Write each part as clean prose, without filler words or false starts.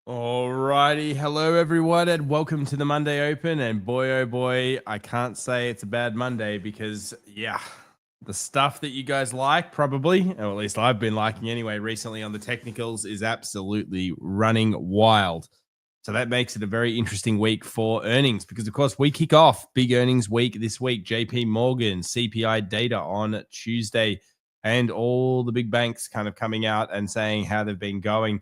Alrighty, hello everyone, and welcome to the Monday Open. And boy, oh boy, I can't say it's a bad Monday because, yeah, the stuff that you guys like, probably, or at least I've been liking anyway, recently on the technicals is absolutely running wild. So that makes it a very interesting week for earnings because, of course, we kick off big earnings week this week. JP Morgan, CPI data on Tuesday, and all the big banks kind of coming out and saying how they've been going.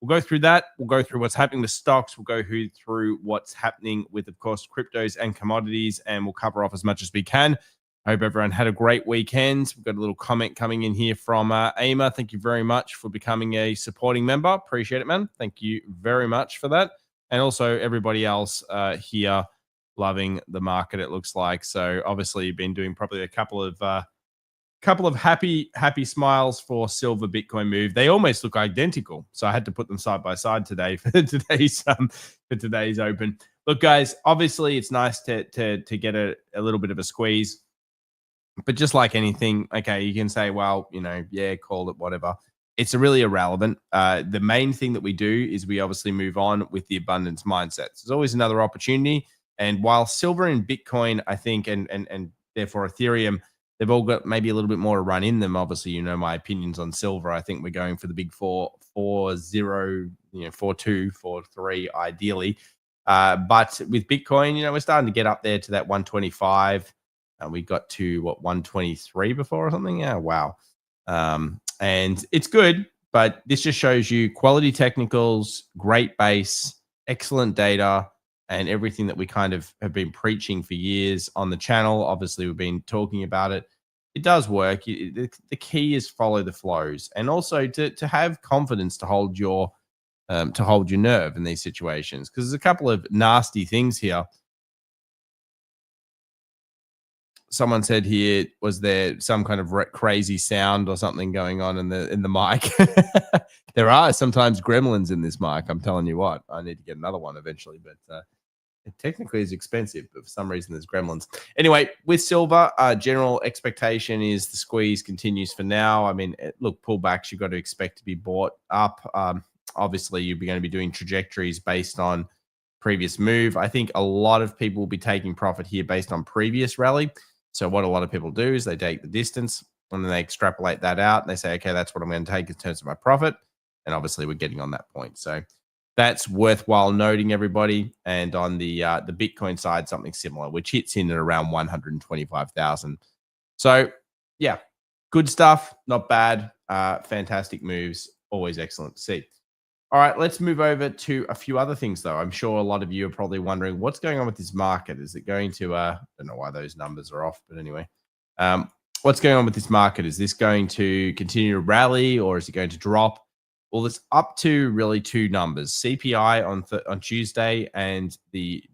We'll go through that. We'll go through what's happening with stocks. We'll go through what's happening with, of course, cryptos and commodities, and we'll cover off as much as we can. I hope everyone had a great weekend. We've got a little comment coming in here from Ama. Thank you very much for becoming a supporting member. Appreciate it, man. Thank you very much for that. And also everybody else here loving the market, it looks like. So obviously you've been doing probably a couple of happy smiles for silver Bitcoin move. They almost look identical, so I had to put them side by side today for today's open. Look, guys, obviously it's nice to get a little bit of a squeeze, but just like anything, okay, you can say, well, yeah, call it whatever. It's really irrelevant. The main thing that we do is we obviously move on with the abundance mindset. There's always another opportunity, and while silver and Bitcoin, I think, and therefore Ethereum, they've all got maybe a little bit more to run in them. Obviously, my opinions on silver. I think we're going for the big 4-0, 4-2, 4-3, ideally. But with Bitcoin, we're starting to get up there to that 125. And we got to 123 before or something. Yeah, wow. And it's good, but this just shows you quality technicals, great base, excellent data, and everything that we kind of have been preaching for years on the channel. Obviously, we've been talking about it. It does work. The key is follow the flows, and also to have confidence to hold your nerve in these situations, because there's a couple of nasty things here. Someone said here, was there some kind of crazy sound or something going on in the mic? There are sometimes gremlins in this mic. I'm telling you what, I need to get another one eventually, but it technically is expensive, but for some reason there's gremlins. Anyway, with silver, general expectation is the squeeze continues for now. I mean, look, pullbacks you've got to expect to be bought up. Obviously, you're going to be doing trajectories based on previous move. I think a lot of people will be taking profit here based on previous rally. So what a lot of people do is they take the distance and then they extrapolate that out. And they say, okay, that's what I'm going to take in terms of my profit. And obviously we're getting on that point. So that's worthwhile noting, everybody. And on the Bitcoin side, something similar, which hits in at around 125,000. So yeah, good stuff. Not bad. Fantastic moves. Always excellent to see. All right, let's move over to a few other things, though. I'm sure a lot of you are probably wondering what's going on with this market. Is it going to, I don't know why those numbers are off, but anyway, what's going on with this market? Is this going to continue to rally or is it going to drop? Well, it's up to really two numbers, CPI on Tuesday and the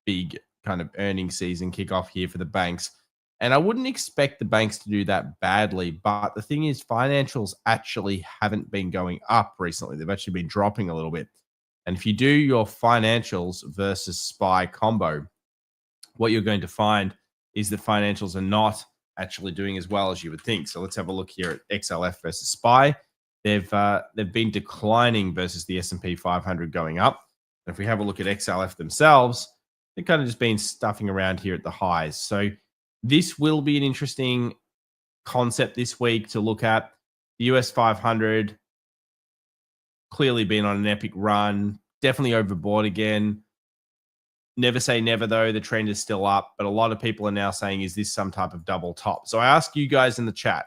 big kind of earnings season kickoff here for the banks. And I wouldn't expect the banks to do that badly. But the thing is, financials actually haven't been going up recently. They've actually been dropping a little bit. And if you do your financials versus SPY combo, what you're going to find is that financials are not actually doing as well as you would think. So let's have a look here at XLF versus SPY. They've been declining versus the S&P 500 going up. And if we have a look at XLF themselves, they've kind of just been stuffing around here at the highs. So this will be an interesting concept this week to look at. The US 500 clearly been on an epic run, definitely overbought again. Never say never, though. The trend is still up, but a lot of people are now saying, is this some type of double top? So I ask you guys in the chat,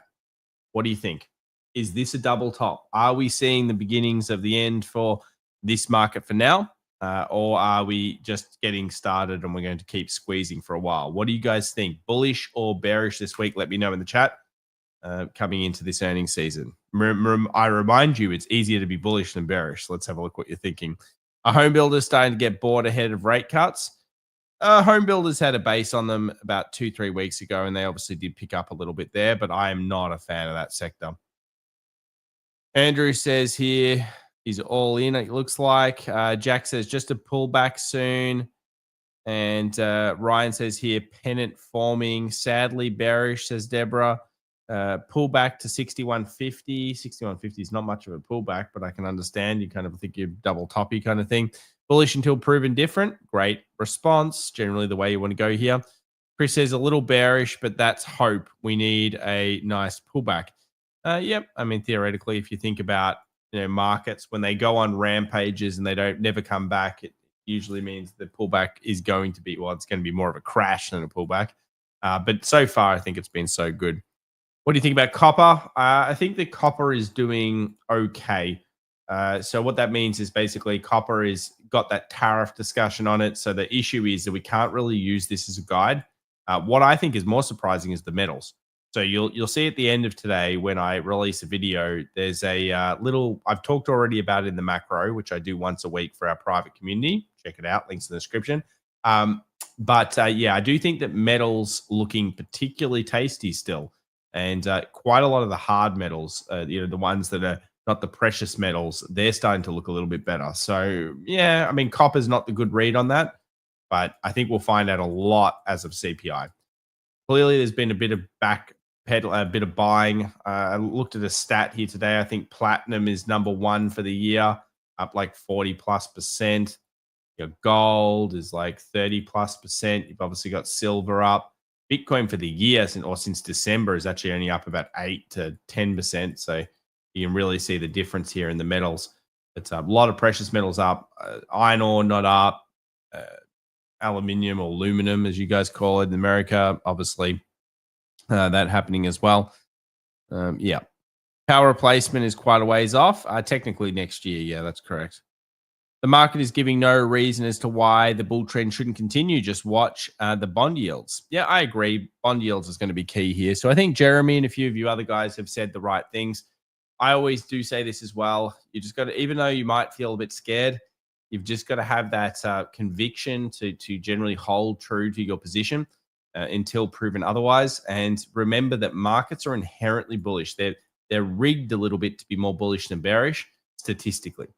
what do you think? Is this a double top? Are we seeing the beginnings of the end for this market for now? Or are we just getting started and we're going to keep squeezing for a while? What do you guys think? Bullish or bearish this week? Let me know in the chat coming into this earnings season. I remind you, it's easier to be bullish than bearish. So let's have a look what you're thinking. Are home builders starting to get bored ahead of rate cuts? Home builders had a base on them about 2-3 weeks ago, and they obviously did pick up a little bit there, but I am not a fan of that sector. Andrew says here, he's all in, it looks like. Jack says just a pullback soon. And Ryan says here, pennant forming. Sadly bearish, says Deborah. Pullback to 6150. 6150 is not much of a pullback, but I can understand. You kind of think you're double toppy kind of thing. Bullish until proven different. Great response. Generally the way you want to go here. Chris says a little bearish, but that's hope. We need a nice pullback. Yep. I mean, theoretically, if you think about markets, when they go on rampages and they don't never come back, it usually means the pullback is going to be, well, it's going to be more of a crash than a pullback. But so far, I think it's been so good. What do you think about copper? I think that copper is doing okay. So what that means is basically copper is got that tariff discussion on it. So the issue is that we can't really use this as a guide. What I think is more surprising is the metals. So you'll see at the end of today when I release a video, there's a little, I've talked already about it in the macro, which I do once a week for our private community. Check it out, links in the description. But yeah, I do think that metals looking particularly tasty still. And quite a lot of the hard metals, the ones that are not the precious metals, they're starting to look a little bit better. So yeah, I mean, copper's not the good read on that, but I think we'll find out a lot as of CPI. Clearly, there's been a bit of backpedal, a bit of buying. I looked at a stat here today. I think platinum is #1 for the year, up like 40+%. Your gold is like 30+%. You've obviously got silver up. Bitcoin for the year since December is actually only up about 8 to 10%. So you can really see the difference here in the metals. It's a lot of precious metals up. Iron ore not up. Aluminium or aluminum, as you guys call it in America, obviously that happening as well. Yeah. Power replacement is quite a ways off. Technically next year. Yeah, that's correct. The market is giving no reason as to why the bull trend shouldn't continue. Just watch the bond yields. Yeah, I agree. Bond yields is going to be key here. So I think Jeremy and a few of you other guys have said the right things. I always do say this as well. You just got to, even though you might feel a bit scared, you've just got to have that conviction to generally hold true to your position until proven otherwise. And remember that markets are inherently bullish. They're rigged a little bit to be more bullish than bearish statistically.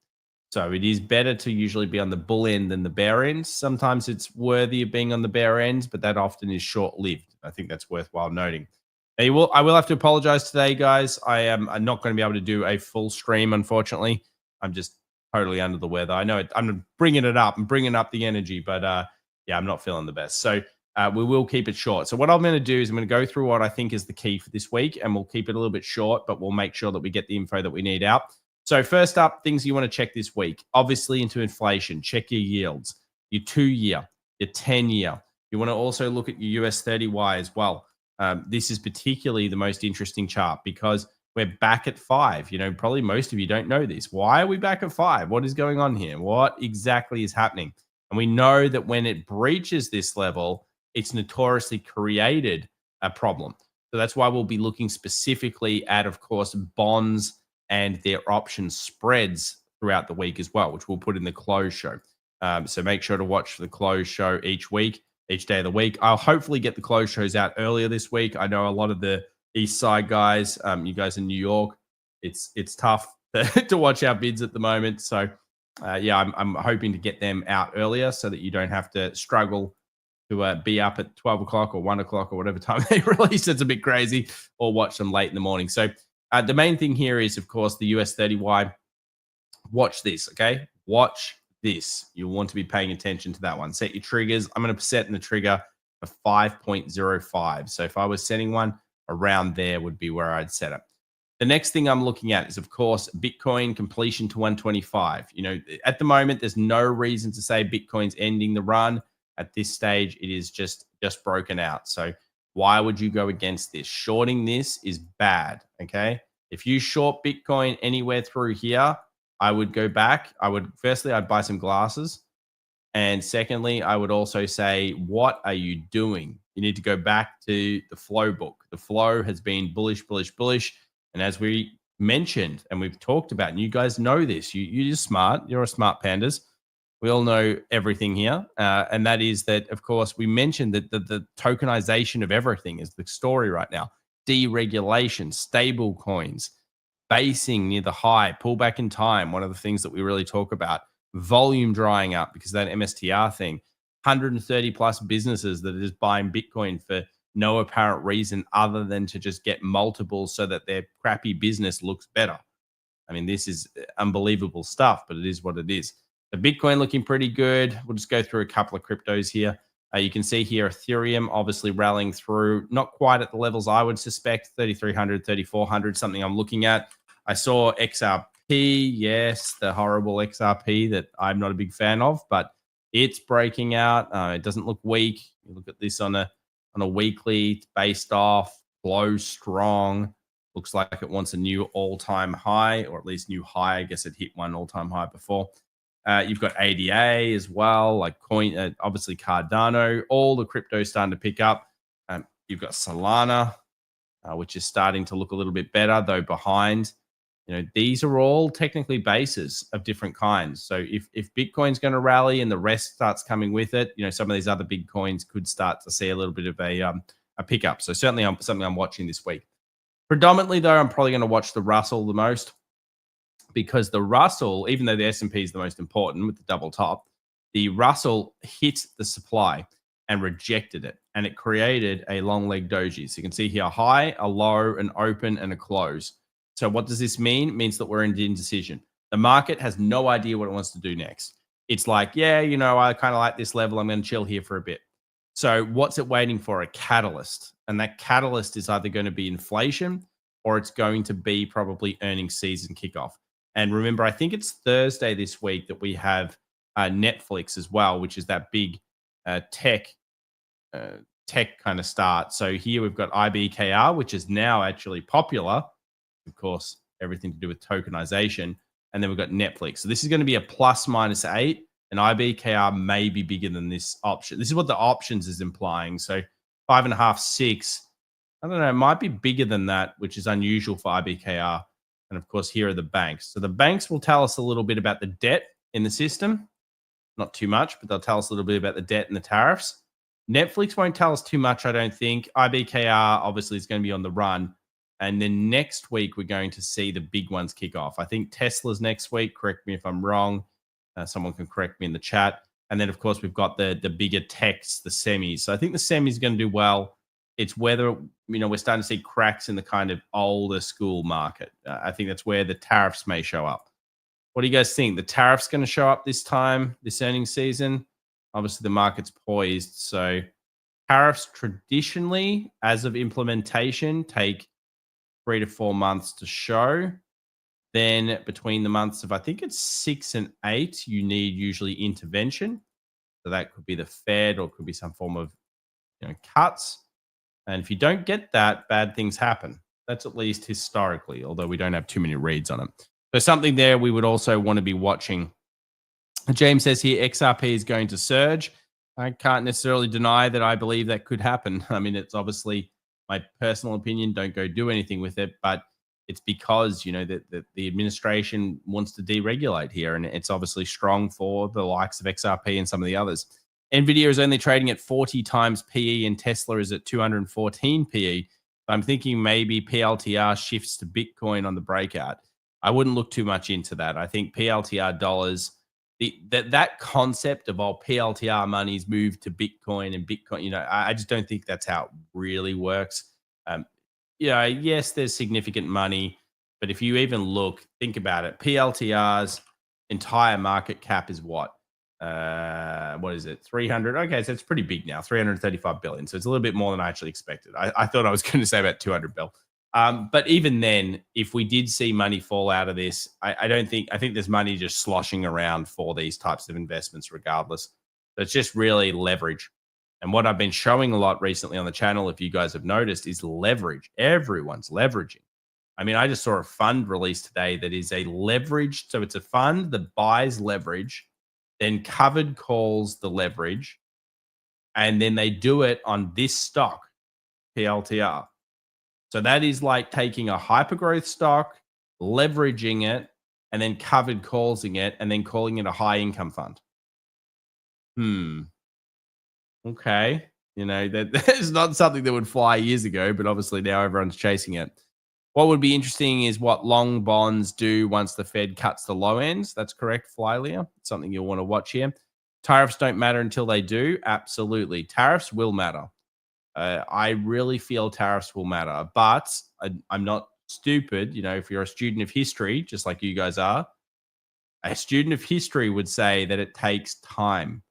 So it is better to usually be on the bull end than the bear end. Sometimes it's worthy of being on the bear end, but that often is short-lived. I think that's worthwhile noting. I will have to apologize today, guys. I'm not going to be able to do a full stream, unfortunately. I'm just totally under the weather. I know I'm bringing it up. I'm bringing up the energy, but yeah, I'm not feeling the best. So we will keep it short. So what I'm going to do is I'm going to go through what I think is the key for this week, and we'll keep it a little bit short, but we'll make sure that we get the info that we need out. So first up, things you want to check this week. Obviously into inflation, check your yields, your 2-year, your 10-year. You want to also look at your US 30Y as well. This is particularly the most interesting chart because we're back at 5. Probably most of you don't know this. Why are we back at 5? What is going on here? What exactly is happening? And we know that when it breaches this level, it's notoriously created a problem. So that's why we'll be looking specifically at, of course, bonds and their option spreads throughout the week as well, which we'll put in the close show. So make sure to watch the close show each week, each day of the week. I'll hopefully get the close shows out earlier this week. I know a lot of the East Side guys, you guys in New York, it's tough to watch our bids at the moment. So yeah, I'm hoping to get them out earlier so that you don't have to struggle to be up at 12 o'clock or 1 o'clock or whatever time they release. It's a bit crazy, or watch them late in the morning. So the main thing here is, of course, the US 30Y. Watch this, okay? Watch this. You'll want to be paying attention to that one. Set your triggers. I'm going to set in the trigger for 5.05. So if I was setting one, around there would be where I'd set it. The next thing I'm looking at is, of course, Bitcoin completion to 125. At the moment, there's no reason to say Bitcoin's ending the run. At this stage, it is just broken out. So why would you go against this? Shorting this is bad, okay? If you short Bitcoin anywhere through here, I would go back. Firstly, I'd buy some glasses. And secondly, I would also say, what are you doing? You need to go back to the flow book. The flow has been bullish, bullish, bullish. And as we mentioned, and we've talked about, and you guys know this, you're smart. You're a smart pandas. We all know everything here. And that is that, of course, we mentioned that the tokenization of everything is the story right now. Deregulation, stable coins, basing near the high, pullback in time, one of the things that we really talk about. Volume drying up because that MSTR thing, 130 plus businesses that are just buying Bitcoin for no apparent reason other than to just get multiples so that their crappy business looks better. I mean, this is unbelievable stuff, but it is what it is. The Bitcoin looking pretty good. We'll just go through a couple of cryptos here. You can see here Ethereum obviously rallying through, not quite at the levels I would suspect, 3,300, 3,400, something I'm looking at. I saw XRP, yes, the horrible XRP that I'm not a big fan of, but it's breaking out. It doesn't look weak. You look at this on a weekly, it's based off, flow strong. Looks like it wants a new all-time high, or at least new high. I guess it hit one all-time high before. You've got ADA as well, like Coin, obviously Cardano. All the cryptos starting to pick up. You've got Solana, which is starting to look a little bit better, though behind. These are all technically bases of different kinds. So if Bitcoin's going to rally and the rest starts coming with it, some of these other big coins could start to see a little bit of a pickup. So certainly something I'm watching this week. Predominantly, though, I'm probably going to watch the Russell the most, because the Russell, even though the S&P is the most important with the double top, the Russell hit the supply and rejected it, and it created a long leg doji. So you can see here a high, a low, an open, and a close. So what does this mean? It means that we're in indecision. The market has no idea what it wants to do next. It's like, yeah, I kind of like this level. I'm going to chill here for a bit. So what's it waiting for? A catalyst. And that catalyst is either going to be inflation, or it's going to be probably earnings season kickoff. And remember, I think it's Thursday this week that we have Netflix as well, which is that big tech kind of start. So here we've got IBKR, which is now actually popular. Of course, everything to do with tokenization. And then we've got Netflix. So this is going to be a ±8, and IBKR may be bigger than this option. This is what the options is implying. So 5.5, 6. I don't know, it might be bigger than that, which is unusual for IBKR. And of course, here are the banks. So the banks will tell us a little bit about the debt in the system. Not too much, but they'll tell us a little bit about the debt and the tariffs. Netflix won't tell us too much, I don't think. IBKR obviously is going to be on the run. And then next week, we're going to see the big ones kick off. I think Tesla's next week. Correct me if I'm wrong. Someone can correct me in the chat. And then, of course, we've got the bigger techs, the semis. So I think the semis are going to do well. It's whether, we're starting to see cracks in the kind of older school market. I think that's where the tariffs may show up. What do you guys think? The tariffs going to show up this time, this earnings season? Obviously, the market's poised. So tariffs traditionally, as of implementation, take 3 to 4 months to show. Then between the months of, I think it's 6 and 8, you need usually intervention. So that could be the Fed, or it could be some form of cuts. And if you don't get that, bad things happen. That's at least historically, although we don't have too many reads on it. So something there we would also want to be watching. James says here, XRP is going to surge. I can't necessarily deny that I believe that could happen. I mean, it's obviously my personal opinion. Don't go do anything with it. But it's because, that the administration wants to deregulate here. And it's obviously strong for the likes of XRP and some of the others. NVDA is only trading at 40 times PE, and Tesla is at 214 PE. I'm thinking maybe PLTR shifts to Bitcoin on the breakout. I wouldn't look too much into that. I think PLTR dollars, that concept of all PLTR monies moved to Bitcoin and Bitcoin, I just don't think that's how it really works. Yes, there's significant money, but if you even think about it, PLTR's entire market cap is what? What is it? 300. Okay, so it's pretty big now, 335 billion. So it's a little bit more than I actually expected. I thought I was going to say about 200 bill. But even then, if we did see money fall out of this, I think there's money just sloshing around for these types of investments regardless. So it's just really leverage. And what I've been showing a lot recently on the channel, if you guys have noticed, is leverage. Everyone's leveraging. I mean, I just saw a fund release today that is a leverage. So it's a fund that buys leverage, then covered calls the leverage, and then they do it on this stock, PLTR. So that is like taking a hypergrowth stock, leveraging it, and then covered callsing it, and then calling it a high income fund. Okay. That is not something that would fly years ago, but obviously now everyone's chasing it. What would be interesting is what long bonds do once the Fed cuts the low ends. That's correct, Flylear. Something you'll want to watch here. Tariffs don't matter until they do. Absolutely. Tariffs will matter. I really feel tariffs will matter, but I'm not stupid. You know, if you're a student of history, just like you guys are, a student of history would say that it takes time.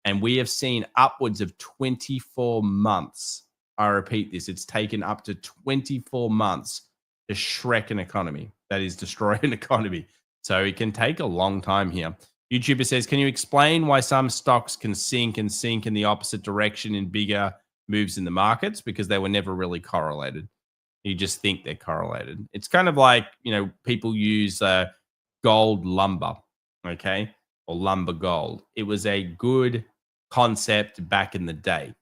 And we have seen upwards of 24 months. I repeat this, it's taken up to 24 months to shrek an economy, that is, destroy an economy. So it can take a long time here. YouTuber says, can you explain why some stocks can sink and sink in the opposite direction in bigger moves in the markets? Because they were never really correlated. You just think they're correlated. It's kind of like, you know, people use gold lumber, okay, or lumber gold. It was a good concept back in the day,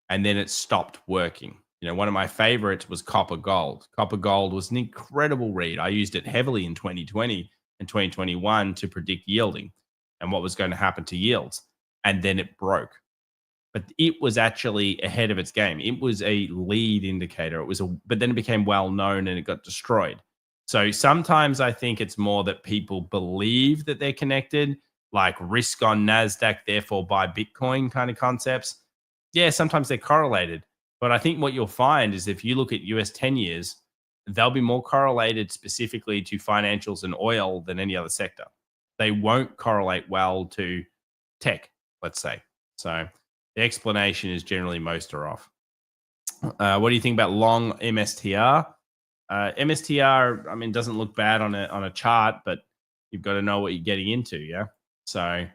and then it stopped working. You know, one of my favorites was copper gold. Copper gold was an incredible read. I used it heavily in 2020 and 2021 to predict yielding and what was going to happen to yields. And then it broke. But it was actually ahead of its game. It was a lead indicator. But then it became well known and it got destroyed. So sometimes I think it's more that people believe that they're connected, like risk on NASDAQ, therefore buy Bitcoin kind of concepts. Yeah, sometimes they're correlated. But I think what you'll find is if you look at US 10 years, they'll be more correlated specifically to financials and oil than any other sector. They won't correlate well to tech, let's say. So the explanation is generally most are off. What do you think about long MSTR? MSTR, I mean, doesn't look bad on a chart, but you've got to know what you're getting into, yeah? So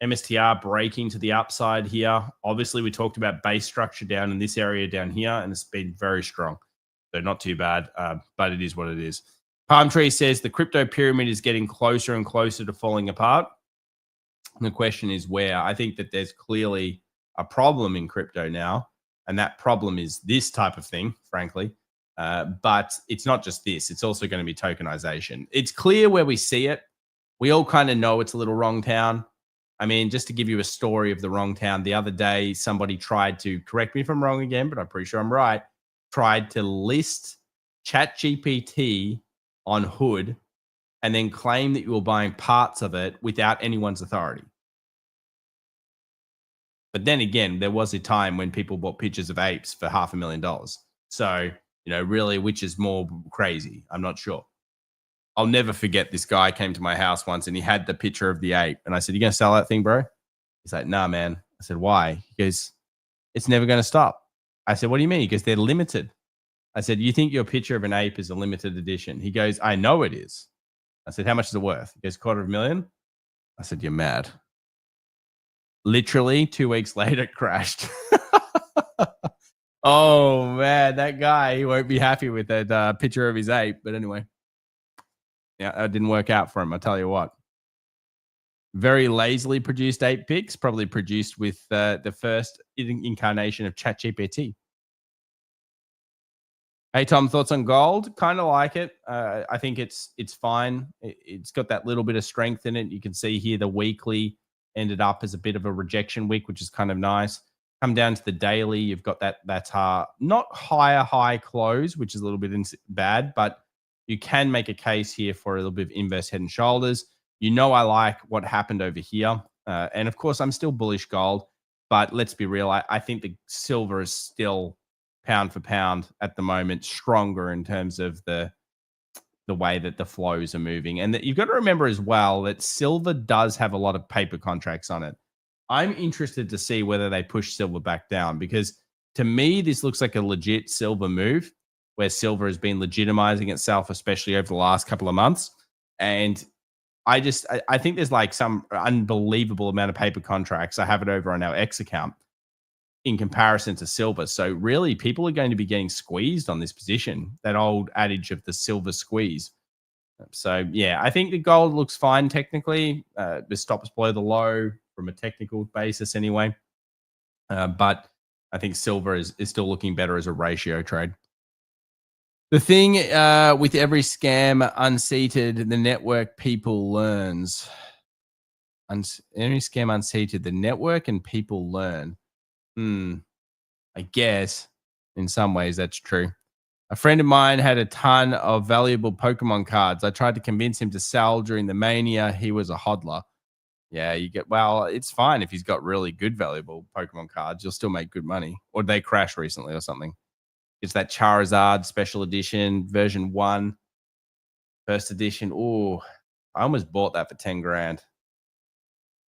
MSTR breaking to the upside here. Obviously, we talked about base structure down in this area down here, and it's been very strong. So not too bad, but it is what it is. Palm Tree says the crypto pyramid is getting closer and closer to falling apart. And the question is where? I think that there's clearly a problem in crypto now, and that problem is this type of thing, frankly. But it's not just this. It's also going to be tokenization. It's clear where we see it. We all kind of know it's a little wrong town. I mean, just to give you a story of the wrong town, the other day, somebody tried to, correct me if I'm wrong again, but I'm pretty sure I'm right, tried to list ChatGPT on Hood and then claim that you were buying parts of it without anyone's authority. But then again, there was a time when people bought pictures of apes for $500,000. So, you know, really, which is more crazy? I'm not sure. I'll never forget this guy came to my house once and he had the picture of the ape. And I said, you going to sell that thing, bro? He's like, nah, man. I said, why? He goes, it's never going to stop. I said, what do you mean? He goes, they're limited. I said, you think your picture of an ape is a limited edition? He goes, I know it is. I said, how much is it worth? He goes, $250,000. I said, you're mad. Literally 2 weeks later, it crashed. Oh, man, that guy, he won't be happy with that picture of his ape. But anyway, yeah, that didn't work out for him, I'll tell you what. Very lazily produced ape pics, probably produced with the first incarnation of ChatGPT. Hey, Tom, thoughts on gold? Kind of like it. I think it's fine. It's got that little bit of strength in it. You can see here the weekly ended up as a bit of a rejection week, which is kind of nice. Come down to the daily, you've got that's not high close, which is a little bit bad, but you can make a case here for a little bit of inverse head and shoulders. You know, I like what happened over here. And of course, I'm still bullish gold, but let's be real. I think the silver is still pound for pound at the moment, stronger in terms of the way that the flows are moving. And that you've got to remember as well that silver does have a lot of paper contracts on it. I'm interested to see whether they push silver back down, because to me, this looks like a legit silver move where silver has been legitimizing itself, especially over the last couple of months. And I think there's like some unbelievable amount of paper contracts. I have it over on our X account in comparison to silver. So really, people are going to be getting squeezed on this position, that old adage of the silver squeeze. So yeah, I think the gold looks fine technically. The stops below the low from a technical basis anyway. But I think silver is still looking better as a ratio trade. The thing with every scam unseated, the network people learns. Every scam unseated, the network and people learn. I guess in some ways that's true. A friend of mine had a ton of valuable Pokemon cards. I tried to convince him to sell during the mania. He was a hodler. Yeah, you get, well, it's fine if he's got really good valuable Pokemon cards. You'll still make good money. Or they crash recently or something. It's that Charizard special edition version 1, first edition. Oh, I almost bought that for 10 grand.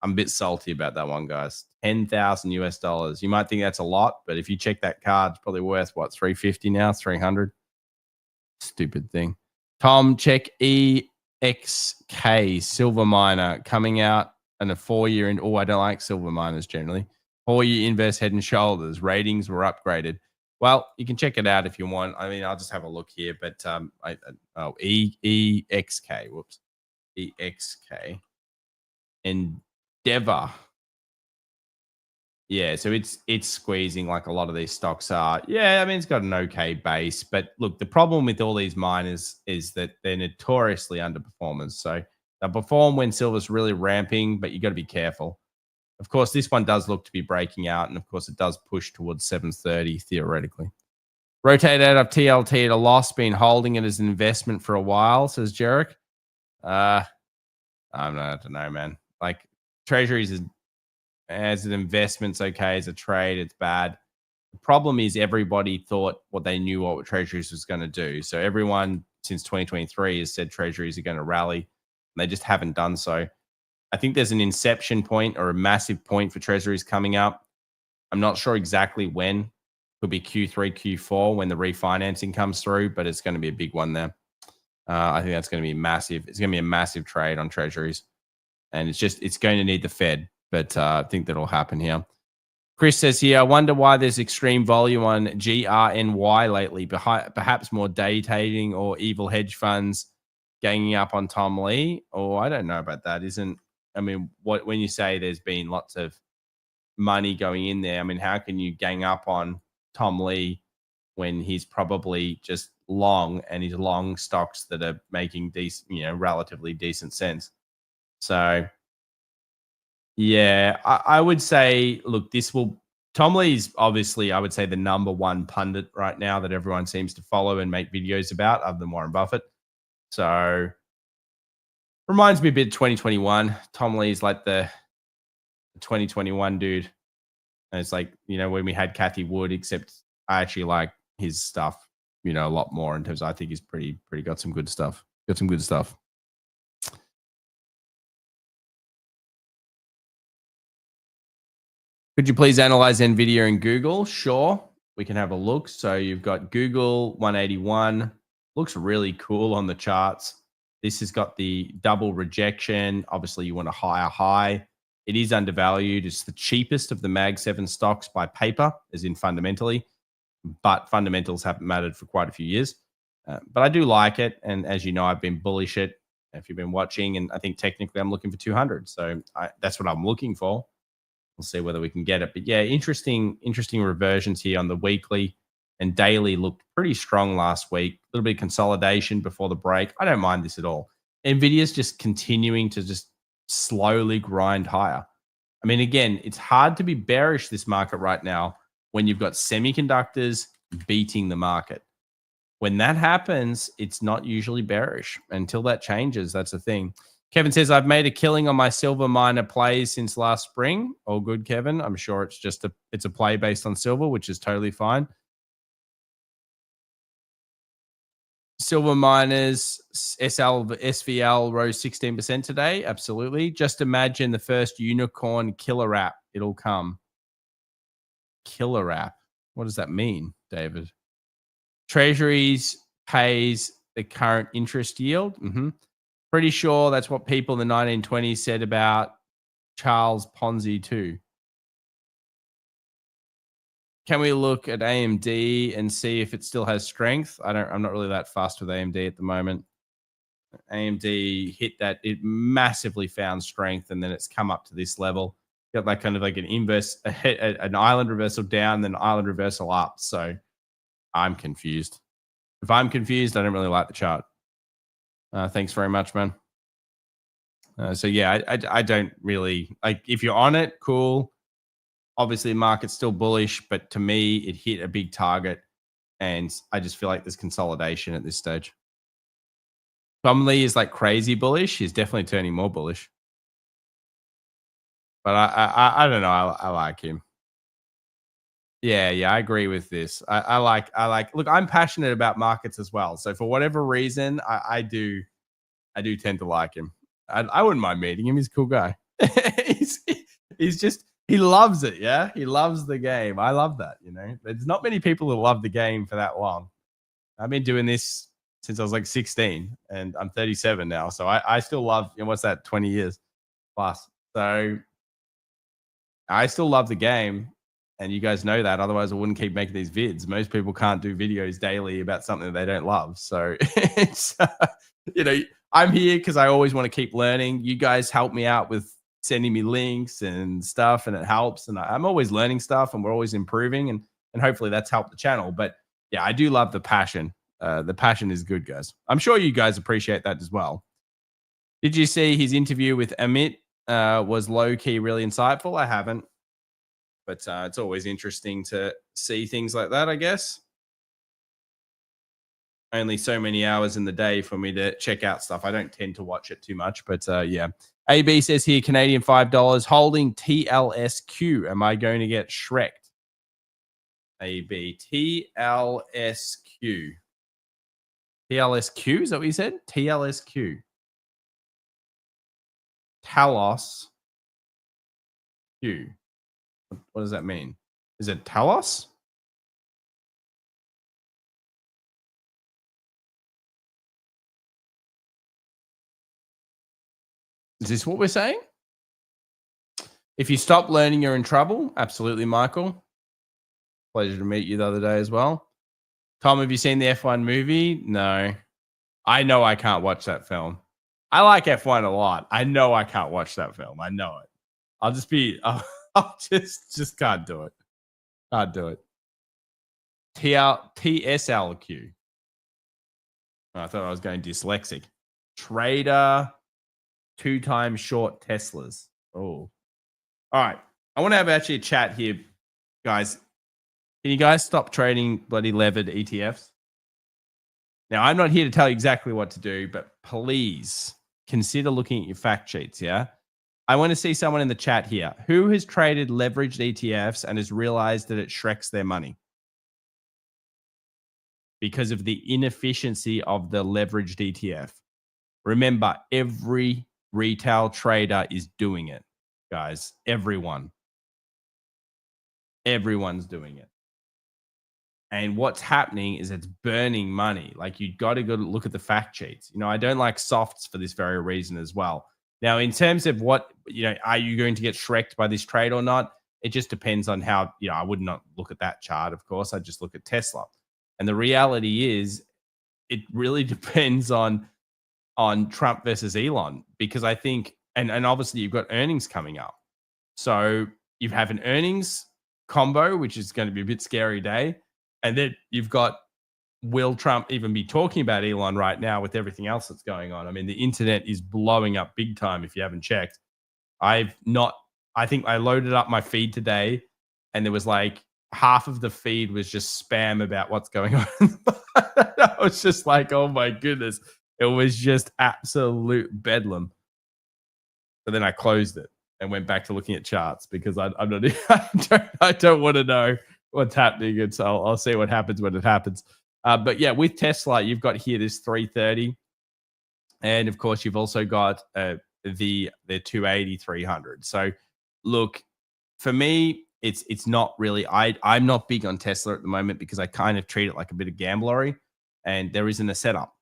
I'm a bit salty about that one, guys. 10,000 US dollars. You might think that's a lot, but if you check that card, it's probably worth what, 350 now, 300. Stupid thing. Tom, check EXK Silver Miner coming out in a 4-year. And oh, I don't like silver miners generally. 4-year inverse head and shoulders. Ratings were upgraded. Well, you can check it out if you want. I mean, I'll just have a look here. But EXK. Whoops. EXK. Endeavor. Yeah, so it's squeezing like a lot of these stocks are. Yeah, I mean, it's got an okay base, but look, the problem with all these miners is that they're notoriously underperformers. So they'll perform when silver's really ramping, but you got to be careful. Of course, this one does look to be breaking out, and of course, it does push towards 730 theoretically. Rotate out of TLT at a loss, been holding it as an investment for a while, says Jarek. I don't know, man. Like treasuries is, as an investment's okay, as a trade, it's bad. The problem is everybody thought what they knew what treasuries was going to do. So everyone since 2023 has said treasuries are going to rally, and they just haven't done so. I think there's an inception point or a massive point for treasuries coming up. I'm not sure exactly when. Could be Q3, Q4 when the refinancing comes through, but it's going to be a big one there. I think that's going to be massive. It's going to be a massive trade on treasuries, and it's going to need the Fed. But I think that'll happen here. Chris says here, I wonder why there's extreme volume on GRNY lately. Perhaps more day trading or evil hedge funds ganging up on Tom Lee. Or I don't know about that. When you say there's been lots of money going in there, I mean, how can you gang up on Tom Lee when he's probably just long and he's long stocks that are making decent, relatively decent sense? So yeah, I would say, look, Tom Lee's obviously, I would say, the number one pundit right now that everyone seems to follow and make videos about, other than Warren Buffett. So reminds me a bit of 2021. Tom Lee's like the 2021 dude. And it's like, when we had Kathy Wood, except I actually like his stuff, a lot more in terms of, I think he's pretty got some good stuff. Could you please analyze NVIDIA and Google? Sure, we can have a look. So you've got Google 181. Looks really cool on the charts. This has got the double rejection. Obviously, you want a higher high. It is undervalued. It's the cheapest of the Mag 7 stocks by paper, as in fundamentally. But fundamentals haven't mattered for quite a few years. But I do like it. And as you know, I've been bullish it if you've been watching. And I think technically I'm looking for 200. So that's what I'm looking for. We'll see whether we can get it. But yeah, interesting reversions here on the weekly and daily. Looked pretty strong last week. A little bit of consolidation before the break. I don't mind this at all. NVIDIA's just continuing to just slowly grind higher. I mean, again, it's hard to be bearish this market right now when you've got semiconductors beating the market. When that happens, it's not usually bearish. Until that changes, that's the thing. Kevin says, I've made a killing on my silver miner plays since last spring. All good, Kevin. I'm sure it's just it's a play based on silver, which is totally fine. Silver miners, SVL rose 16% today. Absolutely. Just imagine the first unicorn killer app. It'll come. Killer app. What does that mean, David? Treasuries pays the current interest yield. Pretty sure that's what people in the 1920s said about Charles Ponzi too. Can we look at AMD and see if it still has strength? I'm not really that fussed with AMD at the moment. AMD hit that, it massively found strength, and then it's come up to this level. Got like kind of like an inverse, an island reversal down, then island reversal up. So I'm confused. If I'm confused, I don't really like the chart. Thanks very much, man. So yeah, I don't really like, if you're on it, cool. Obviously, the market's still bullish, but to me, it hit a big target, and I just feel like there's consolidation at this stage. Tom Lee is like crazy bullish. He's definitely turning more bullish. But I don't know. I like him. Yeah, I agree with this. I like. Look, I'm passionate about markets as well. So for whatever reason, I do tend to like him. I wouldn't mind meeting him. He's a cool guy. he's he's just he loves it. Yeah, he loves the game. I love that. There's not many people who love the game for that long. I've been doing this since I was like 16, and I'm 37 now. So I still love. What's that? 20 years plus. So I still love the game, and you guys know that. Otherwise, I wouldn't keep making these vids. Most people can't do videos daily about something they don't love. So it's you know, I'm here because I always want to keep learning. You guys help me out with sending me links and stuff, and it helps. And I'm always learning stuff, and we're always improving, and hopefully that's helped the channel. But yeah, I do love the passion. The passion is good, guys. I'm sure you guys appreciate that as well. Did you see his interview with Amit? Was low key really insightful? I haven't, but it's always interesting to see things like that, I guess. Only so many hours in the day for me to check out stuff. I don't tend to watch it too much, but yeah. AB says here, Canadian $5 holding TLSQ. Am I going to get shreked? AB TLSQ. TLSQ, is that what you said? TLSQ. Talos Q. What does that mean? Is it Talos? Is this what we're saying? If you stop learning, you're in trouble. Absolutely, Michael. Pleasure to meet you the other day as well. Tom, have you seen the F1 movie? No. I know I can't watch that film. I like F1 a lot. I know I can't watch that film. I know it. I'll just be, I'll just can't do it. Can't do it. TSLQ. Oh, I thought I was going dyslexic. Trader, 2 times short Teslas. Oh. All right. I want to have actually a chat here, guys. Can you guys stop trading bloody levered ETFs? Now, I'm not here to tell you exactly what to do, but please consider looking at your fact sheets, yeah? I want to see someone in the chat here. Who has traded leveraged ETFs and has realized that it shreks their money? Because of the inefficiency of the leveraged ETF. Remember, every retail trader is doing it, guys. Everyone's doing it. And what's happening is it's burning money. Like, you got to go look at the fact sheets. I don't like softs for this very reason as well. Now, in terms of what, are you going to get shreked by this trade or not? It just depends on how, I would not look at that chart, of course. I just look at Tesla. And the reality is, it really depends on Trump versus Elon, because I think, and obviously you've got earnings coming up. So you have an earnings combo, which is going to be a bit scary day. And then you've got, will Trump even be talking about Elon right now with everything else that's going on? I mean, the internet is blowing up big time if you haven't checked. I think I loaded up my feed today and there was like half of the feed was just spam about what's going on. I was just like, oh my goodness. It was just absolute bedlam. But then I closed it and went back to looking at charts because I'm not, I don't want to know what's happening. And so I'll see what happens when it happens. But yeah, with Tesla, you've got here this 330. And of course, you've also got the 280, 300. So look, for me, it's not really, I'm not big on Tesla at the moment because I kind of treat it like a bit of gamblery, and there isn't a setup.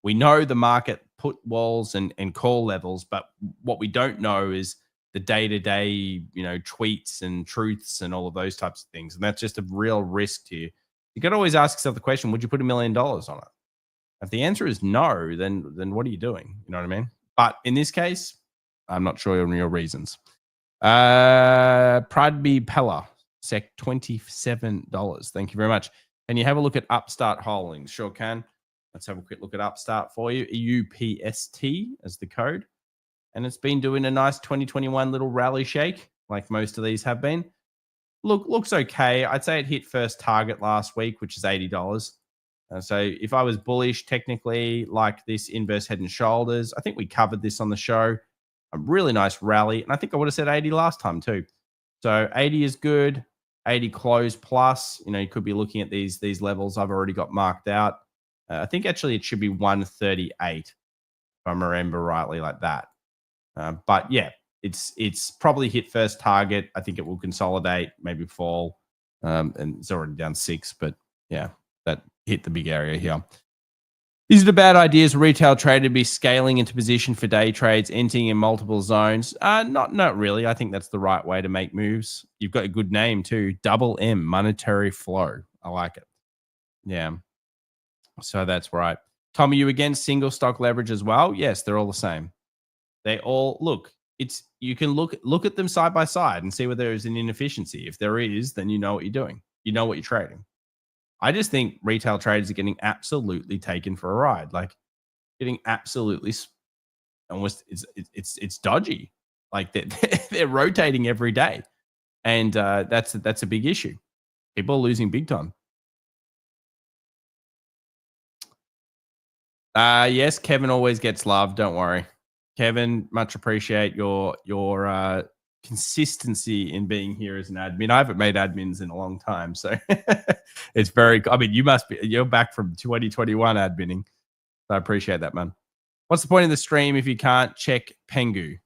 We know the market put walls and call levels, but what we don't know is the day-to-day, tweets and truths and all of those types of things. And that's just a real risk to you. You got to always ask yourself the question, would you put $1 million on it? If the answer is no, then what are you doing? You know what I mean? But in this case, I'm not sure on your reasons. Pradby Pella, SEC $27. Thank you very much. Can you have a look at Upstart Holdings? Sure can. Let's have a quick look at Upstart for you. UPST as the code. And it's been doing a nice 2021 little rally shake, like most of these have been. Looks okay. I'd say it hit first target last week, which is $80. So if I was bullish, technically, like this inverse head and shoulders, I think we covered this on the show. a really nice rally. And I think I would have said 80 last time too. So 80 is good. 80 close plus. You could be looking at these levels I've already got marked out. I think actually it should be 138 if I remember rightly, like that. But yeah, it's probably hit first target. I think it will consolidate, maybe fall, and it's already down 6. But yeah, that hit the big area here. Is it a bad idea as a retail trader to be scaling into position for day trades, entering in multiple zones? Not really. I think that's the right way to make moves. You've got a good name too. Double M, monetary flow. I like it. Yeah. So that's right. Tom, are you against single stock leverage as well? Yes, they're all the same. They all look. You can look at them side by side and see whether there is an inefficiency. If there is, then you know what you're doing. You know what you're trading. I just think retail traders are getting absolutely taken for a ride, like getting absolutely almost it's dodgy. Like they're rotating every day, and that's a big issue. People are losing big time. Yes, Kevin always gets love. Don't worry, Kevin. Much appreciate your consistency in being here as an admin. I haven't made admins in a long time, so it's very. I mean, you're back from 2021 adminning, so I appreciate that, man. What's the point of the stream if you can't check Pengu?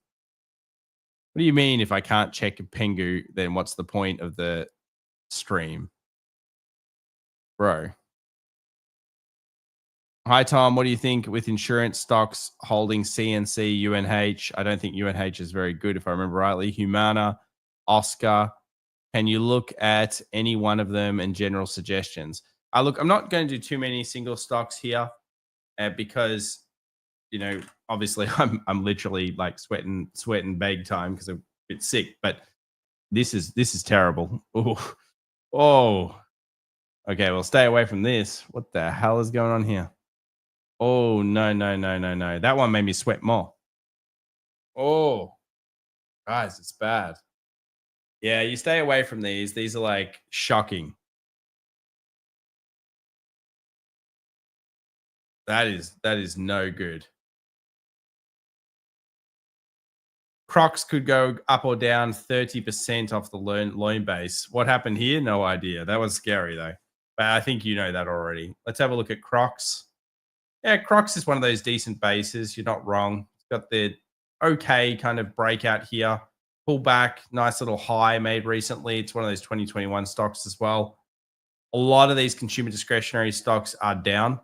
What do you mean if I can't check Pengu? Then what's the point of the stream, bro? Hi, Tom. What do you think with insurance stocks holding CNC, UNH? I don't think UNH is very good, if I remember rightly. Humana, Oscar. Can you look at any one of them and general suggestions? Look, I'm not going to do too many single stocks here because, obviously I'm literally like sweating bag time because I'm a bit sick. But this is terrible. Oh. Okay, well, stay away from this. What the hell is going on here? Oh, no. That one made me sweat more. Oh, guys, it's bad. Yeah, you stay away from these. These are like shocking. That is no good. Crocs could go up or down 30% off the loan base. What happened here? No idea. That was scary though. But I think you know that already. Let's have a look at Crocs. Yeah, Crocs is one of those decent bases. You're not wrong. It's got the okay kind of breakout here. Pull back, nice little high made recently. It's one of those 2021 stocks as well. A lot of these consumer discretionary stocks are down.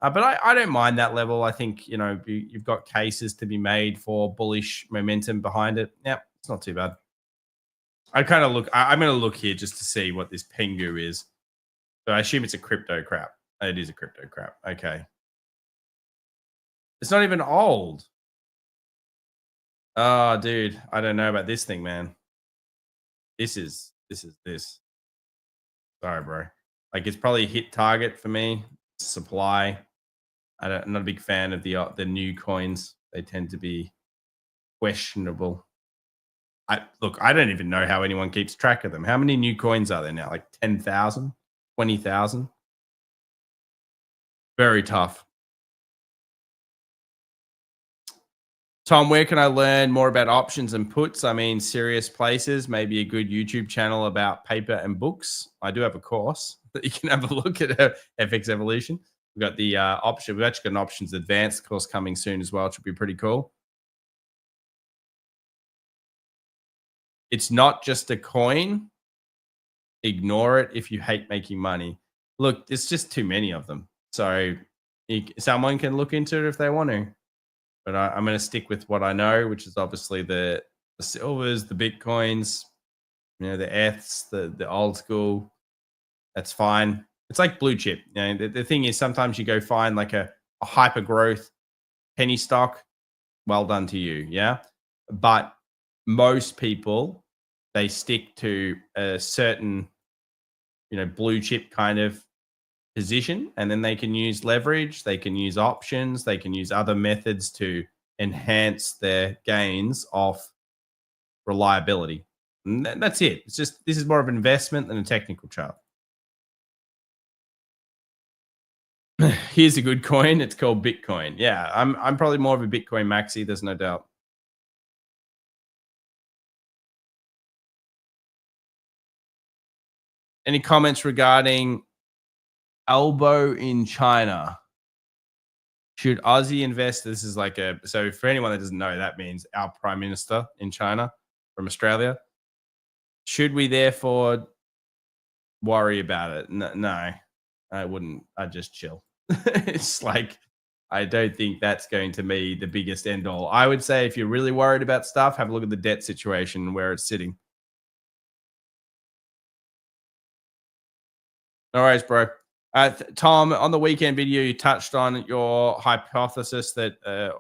But I don't mind that level. I think, you've got cases to be made for bullish momentum behind it. Yeah, it's not too bad. I'm going to look here just to see what this Pengu is. So I assume it's a crypto crap. It is a crypto crap. Okay. It's not even old. Oh, dude. I don't know about this thing, man. This is this. Sorry, bro. Like, it's probably a hit target for me. Supply. I'm not a big fan of the new coins. They tend to be questionable. I don't even know how anyone keeps track of them. How many new coins are there now? Like 10,000, 20,000? Very tough. Tom, where can I learn more about options and puts? I mean, serious places, maybe a good YouTube channel about paper and books. I do have a course that you can have a look at FX Evolution. We've got the option. We've actually got an options advanced course coming soon as well, which would be pretty cool. It's not just a coin. Ignore it if you hate making money. Look, there's just too many of them. So someone can look into it if they want to. But I'm going to stick with what I know, which is obviously the silvers, the Bitcoins, the ETHs, the old school. That's fine. It's like blue chip. The thing is, sometimes you go find like a hyper growth penny stock. Well done to you. Yeah. But most people, they stick to a certain, blue chip kind of position, and then they can use leverage, they can use options, they can use other methods to enhance their gains off reliability. And that's it. It's just, this is more of an investment than a technical chart. Here's a good coin. It's called Bitcoin. Yeah, I'm probably more of a Bitcoin maxi. There's no doubt. Any comments regarding elbow in China? Should Aussie investors, this is like so for anyone that doesn't know, that means our prime minister in China from Australia. Should we therefore worry about it? No, I wouldn't. I'd just chill. It's like, I don't think that's going to be the biggest end all. I would say if you're really worried about stuff, have a look at the debt situation and where it's sitting. All right, bro. Tom, on the weekend video, you touched on your hypothesis that, a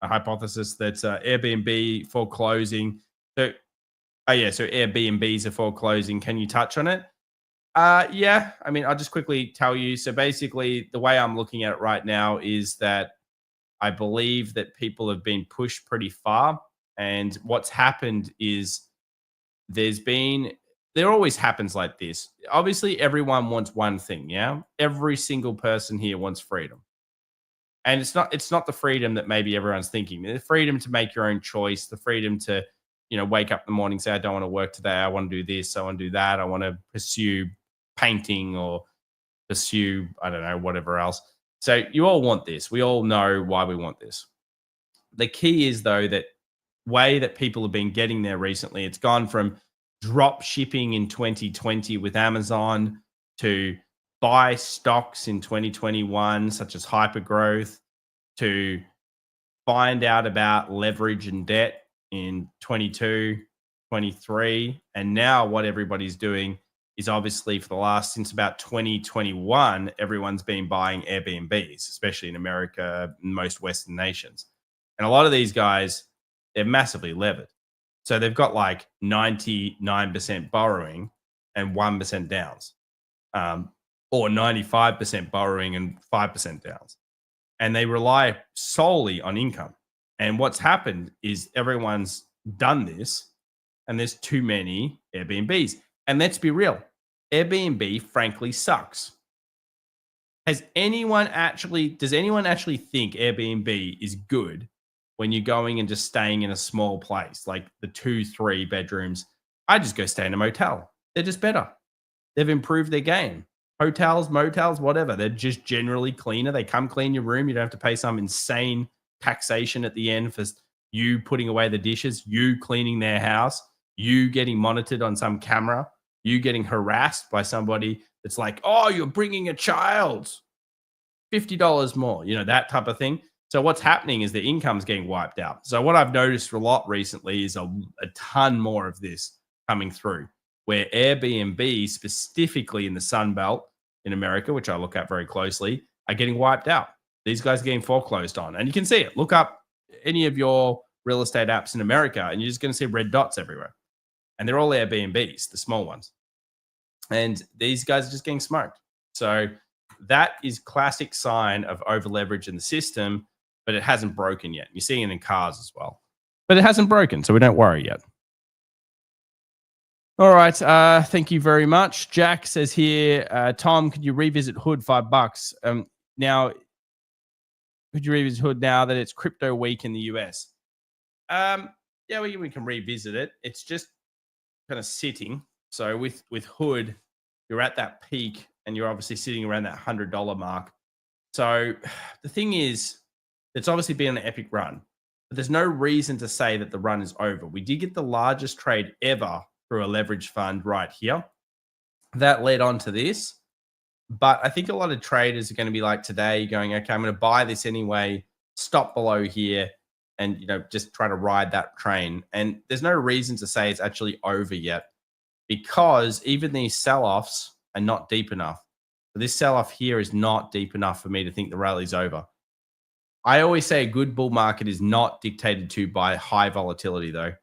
hypothesis that Airbnb foreclosing. So, so Airbnbs are foreclosing. Can you touch on it? Yeah. I mean, I'll just quickly tell you. So basically, the way I'm looking at it right now is that I believe that people have been pushed pretty far. And what's happened is there always happens like this. Obviously, everyone wants one thing, yeah? Every single person here wants freedom. And it's not the freedom that maybe everyone's thinking. The freedom to make your own choice, the freedom to, wake up in the morning, say, I don't want to work today. I want to do this. I want to do that. I want to pursue painting or pursue, I don't know, whatever else. So you all want this. We all know why we want this. The key is, though, that way that people have been getting there recently, it's gone from drop shipping in 2020 with Amazon to buy stocks in 2021, such as hypergrowth, to find out about leverage and debt in 22, 23. And now what everybody's doing is, obviously for the last, since about 2021, everyone's been buying Airbnbs, especially in America and most Western nations. And a lot of these guys, they're massively levered. So they've got like 99% borrowing and 1% downs, or 95% borrowing and 5% downs. And they rely solely on income. And what's happened is everyone's done this, and there's too many Airbnbs. And let's be real, Airbnb frankly sucks. Does anyone actually think Airbnb is good when you're going and just staying in a small place, like the 2-3 bedrooms? I just go stay in a motel. They're just better. They've improved their game. Hotels, motels, whatever. They're just generally cleaner. They come clean your room. You don't have to pay some insane taxation at the end for you putting away the dishes, you cleaning their house, you getting monitored on some camera, you getting harassed by somebody that's like, oh, you're bringing a child, $50 more, that type of thing. So what's happening is the income's getting wiped out. So what I've noticed a lot recently is a ton more of this coming through, where Airbnb, specifically in the Sun Belt in America, which I look at very closely, are getting wiped out. These guys are getting foreclosed on. And you can see it. Look up any of your real estate apps in America, and you're just going to see red dots everywhere. And they're all Airbnbs, the small ones. And these guys are just getting smoked. So that is classic sign of over leverage in the system, but it hasn't broken yet. You're seeing it in cars as well. But it hasn't broken, so we don't worry yet. All right. Thank you very much. Jack says here, Tom, could you revisit Hood $5? Now, could you revisit Hood now that it's crypto week in the US? Yeah, we can revisit it. It's just kind of sitting. So with Hood, you're at that peak and you're obviously sitting around that $100 mark. So the thing is, it's obviously been an epic run, but there's no reason to say that the run is over. We did get the largest trade ever through a leverage fund right here. That led on to this. But I think a lot of traders are going to be like today going, okay, I'm going to buy this anyway, stop below here and, just try to ride that train. And there's no reason to say it's actually over yet, because even these sell-offs are not deep enough. So this sell-off here is not deep enough for me to think the rally's over. I always say a good bull market is not dictated to by high volatility though.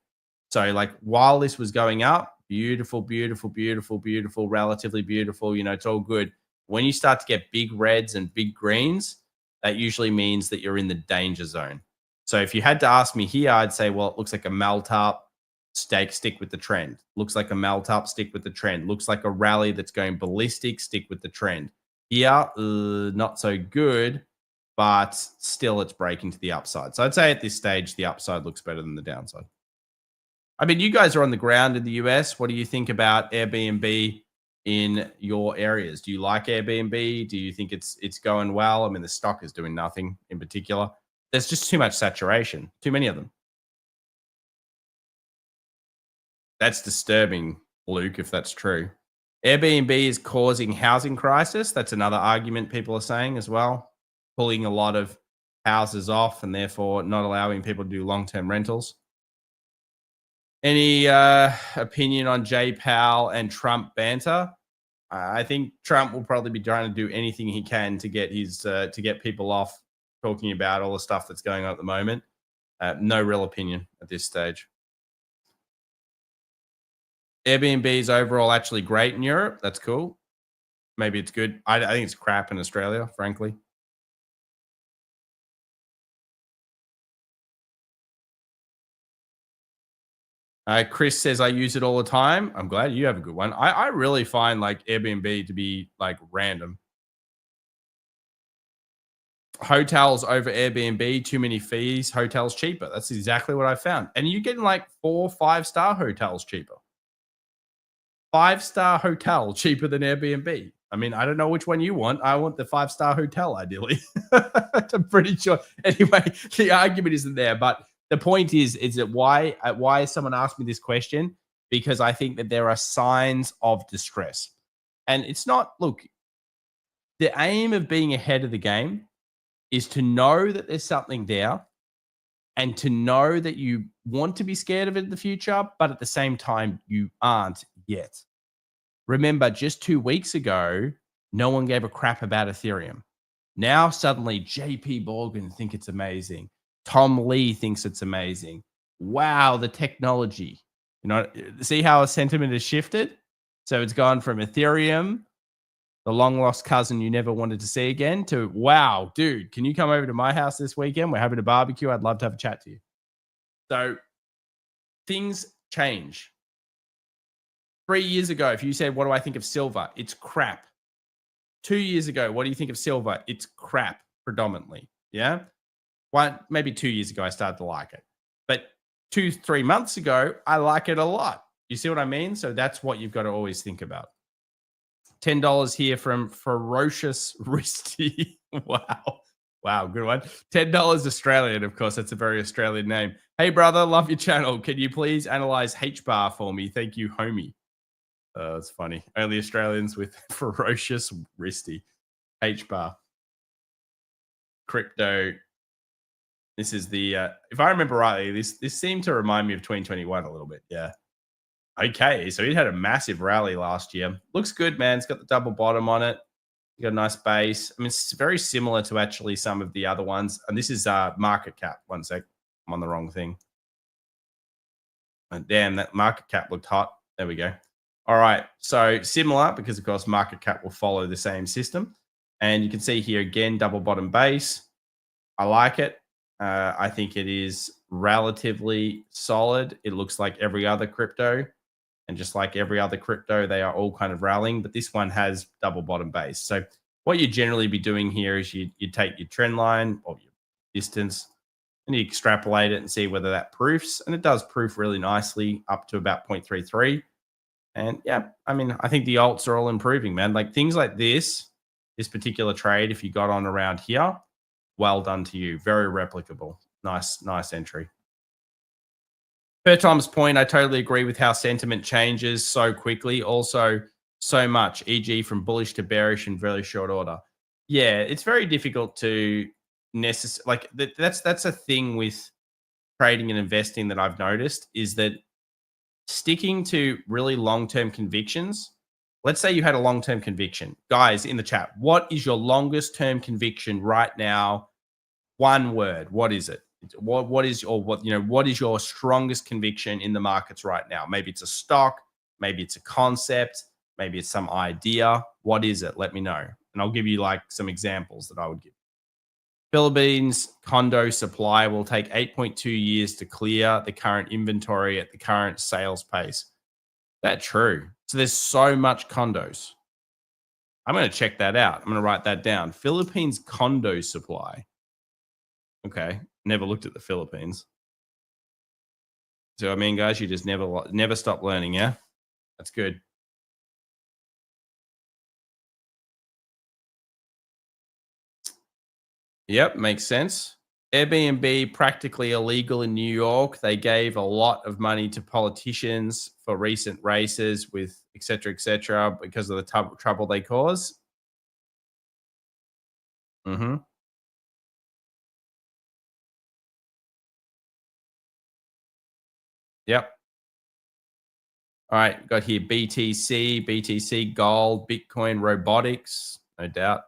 So like while this was going up, beautiful, beautiful, beautiful, beautiful, relatively beautiful, it's all good. When you start to get big reds and big greens, that usually means that you're in the danger zone. So if you had to ask me here, I'd say, well, it looks like a melt up, stick with the trend. Looks like a melt up, stick with the trend. Looks like a rally that's going ballistic, stick with the trend. Here, not so good, but still it's breaking to the upside. So I'd say at this stage, the upside looks better than the downside. I mean, you guys are on the ground in the US. What do you think about Airbnb in your areas? Do you like Airbnb? Do you think it's going well? I mean, the stock is doing nothing in particular. There's just too much saturation, too many of them. That's disturbing, Luke, if that's true. Airbnb is causing housing crisis. That's another argument people are saying as well, pulling a lot of houses off and therefore not allowing people to do long-term rentals. Any opinion on Jay Powell and Trump banter? I think Trump will probably be trying to do anything he can to get to get people off talking about all the stuff that's going on at the moment. No real opinion at this stage. Airbnb is overall actually great in Europe. That's cool. Maybe it's good. I think it's crap in Australia, frankly. Chris says I use it all the time. I'm glad you have a good one. I really find like Airbnb to be like random. Hotels over Airbnb, too many fees. Hotels cheaper. That's exactly what I found. And you're getting like 4 5-star hotels cheaper. 5-star hotel cheaper than Airbnb. I mean, I don't know which one you want. I want the 5-star hotel, ideally. I'm pretty sure. Anyway, the argument isn't there, but the point is that why someone asked me this question? Because I think that there are signs of distress. And it's not, look, the aim of being ahead of the game is to know that there's something there and to know that you want to be scared of it in the future, but at the same time, you aren't yet. Remember, just 2 weeks ago, no one gave a crap about Ethereum. Now, suddenly, JP Morgan think it's amazing. Tom Lee thinks it's amazing. Wow, the technology. You know, see how a sentiment has shifted? So it's gone from Ethereum, the long lost cousin you never wanted to see again, to wow, dude, can you come over to my house this weekend? We're having a barbecue. I'd love to have a chat to you. So things change. 3 years ago, if you said, what do I think of silver? It's crap. 2 years ago, what do you think of silver? It's crap predominantly. Yeah. Maybe 2 years ago, I started to like it. But 2-3 months ago, I like it a lot. You see what I mean? So that's what you've got to always think about. $10 here from Ferocious Risty. Wow. Wow, good one. $10 Australian, of course. That's a very Australian name. Hey, brother, love your channel. Can you please analyze H-bar for me? Thank you, homie. That's funny. Only Australians with Ferocious Risty. H-bar. Crypto. This is the, if I remember rightly, this seemed to remind me of 2021 a little bit. Yeah. Okay, so it had a massive rally last year. Looks good, man. It's got the double bottom on it. You got a nice base. I mean, it's very similar to actually some of the other ones. And this is market cap. One sec. I'm on the wrong thing. And damn, that market cap looked hot. There we go. All right. So similar because, of course, market cap will follow the same system. And you can see here again, double bottom base. I like it. I think it is relatively solid. It looks like every other crypto. And just like every other crypto, they are all kind of rallying, but this one has double bottom base. So what you generally be doing here is you take your trend line or your distance and you extrapolate it and see whether that proofs. And it does proof really nicely up to about 0.33. And yeah, I mean, I think the alts are all improving, man. Like things like this particular trade, if you got on around here, well done to you. Very replicable. Nice entry. Per Tom's point, I totally agree with how sentiment changes so quickly. Also, so much, e.g., from bullish to bearish in very short order. Yeah, it's very difficult to like that's a thing with trading and investing that I've noticed is that sticking to really long-term convictions. Let's say you had a long-term conviction, guys in the chat. What is your longest-term conviction right now? One word. What is it? What is your strongest conviction in the markets right now? Maybe it's a stock, maybe it's a concept, maybe it's some idea. What is it? Let me know. And I'll give you like some examples that I would give. Philippines condo supply will take 8.2 years to clear the current inventory at the current sales pace. That's true. So there's so much condos. I'm going to check that out. I'm going to write that down. Philippines condo supply. Okay. Never looked at the Philippines. So, I mean, guys, you just never stop learning, yeah? That's good. Yep, makes sense. Airbnb practically illegal in New York. They gave a lot of money to politicians for recent races with et cetera, because of the trouble they cause. Hmm. Yep. All right, got here BTC, gold, Bitcoin, robotics, no doubt.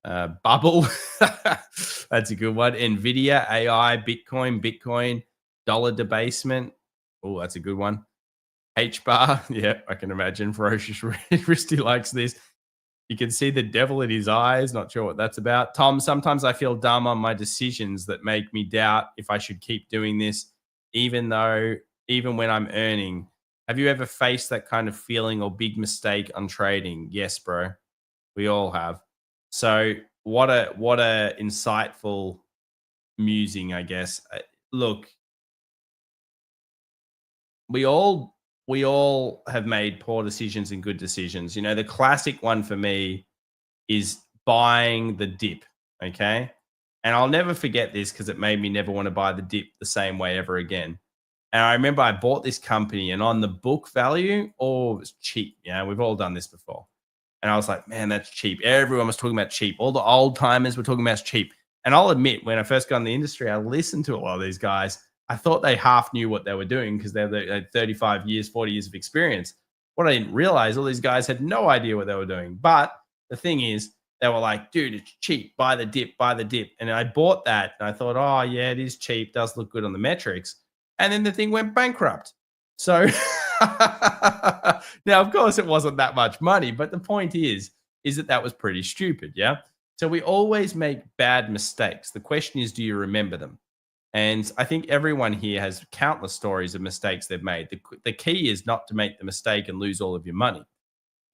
Bubble, that's a good one. NVDA, AI, Bitcoin, dollar debasement. Oh, that's a good one. H bar, yeah, I can imagine. Ferocious Risty likes this. You can see the devil in his eyes. Not sure what that's about. Tom, sometimes I feel dumb on my decisions that make me doubt if I should keep doing this, even though, even when I'm earning. Have you ever faced that kind of feeling or big mistake on trading? Yes, bro. We all have. So what a insightful musing, I guess. Look, we all have made poor decisions and good decisions. You know, the classic one for me is buying the dip. Okay. And I'll never forget this because it made me never want to buy the dip the same way ever again. And I remember I bought this company and on the book value, oh, it was cheap. Yeah, we've all done this before. And I was like, man, that's cheap. Everyone was talking about cheap. All the old timers were talking about it's cheap. And I'll admit, when I first got in the industry, I listened to a lot of these guys. I thought they half knew what they were doing because they had 35 years, 40 years of experience. What I didn't realize, all these guys had no idea what they were doing. But the thing is, they were like, dude, it's cheap. Buy the dip, buy the dip. And I bought that and I thought, oh, yeah, it is cheap. Does look good on the metrics. And then the thing went bankrupt. So now, of course, it wasn't that much money, but the point is that that was pretty stupid. Yeah. So we always make bad mistakes. The question is, do you remember them? And I think everyone here has countless stories of mistakes they've made. The key is not to make the mistake and lose all of your money.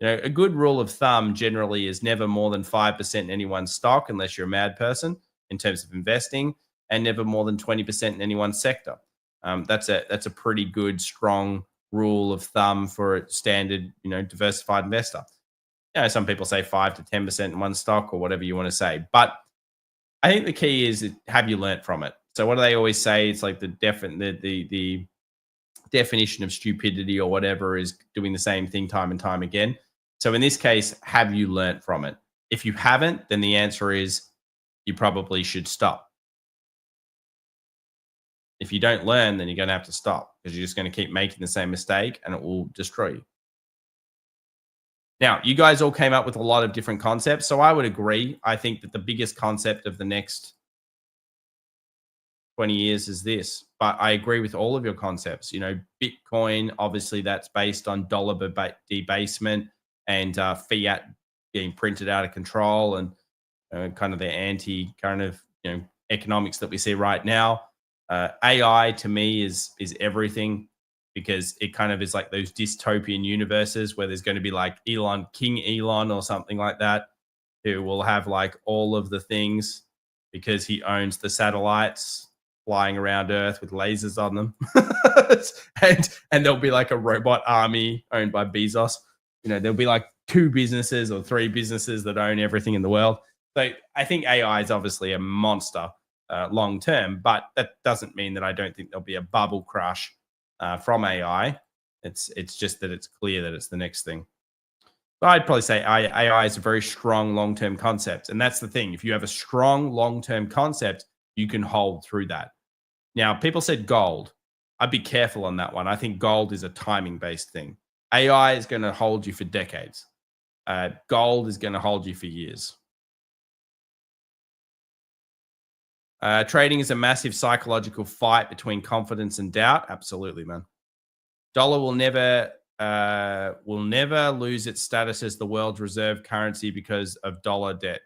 You know, a good rule of thumb generally is never more than 5% in anyone's stock, unless you're a mad person in terms of investing, and never more than 20% in anyone's sector. That's a pretty good, strong rule of thumb for a standard, diversified investor. You know, some people say 5 to 10% in one stock or whatever you want to say, but I think the key is, have you learnt from it? So what do they always say? It's like the definition of stupidity or whatever is doing the same thing time and time again. So in this case, have you learnt from it? If you haven't, then the answer is you probably should stop. If you don't learn, then you're going to have to stop because you're just going to keep making the same mistake and it will destroy you. Now, you guys all came up with a lot of different concepts. So I would agree. I think that the biggest concept of the next 20 years is this. But I agree with all of your concepts. You know, Bitcoin, obviously, that's based on dollar debasement and fiat being printed out of control and kind of the anti kind of economics that we see right now. AI to me is everything because it kind of is like those dystopian universes where there's going to be like King Elon or something like that, who will have like all of the things because he owns the satellites flying around Earth with lasers on them. and there'll be like a robot army owned by Bezos. You know, there'll be like 2 businesses or 3 businesses that own everything in the world. So I think AI is obviously a monster long term, but that doesn't mean that I don't think there'll be a bubble crash from AI. It's just that it's clear that it's the next thing. But I'd probably say AI is a very strong long term concept, and that's the thing. If you have a strong long term concept, you can hold through that. Now, people said gold. I'd be careful on that one. I think gold is a timing based thing. AI is going to hold you for decades. Gold is going to hold you for years. Trading is a massive psychological fight between confidence and doubt. Absolutely, man. Dollar will never lose its status as the world's reserve currency because of dollar debt.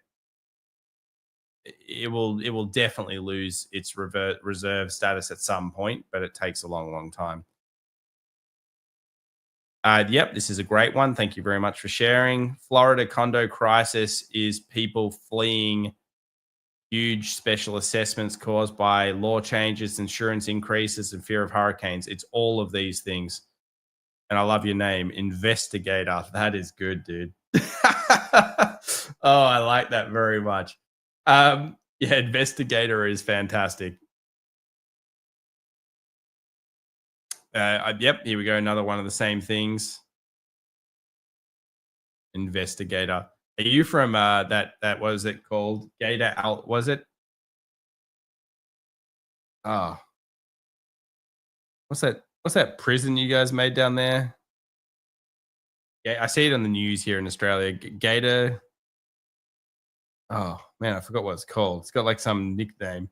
It will definitely lose its reserve status at some point, but it takes a long, long time. Yep, this is a great one. Thank you very much for sharing. Florida condo crisis is people fleeing huge special assessments caused by law changes, insurance increases, and fear of hurricanes. It's all of these things. And I love your name, Investigator. That is good, dude. Oh, I like that very much. Yeah, Investigator is fantastic. Yep, here we go. Another one of the same things. Investigator. Are you from that what was it called? Gator out was it? Oh, what's that prison you guys made down there? Yeah, I see it on the news here in Australia. Gator. Oh man, I forgot what it's called. It's got like some nickname.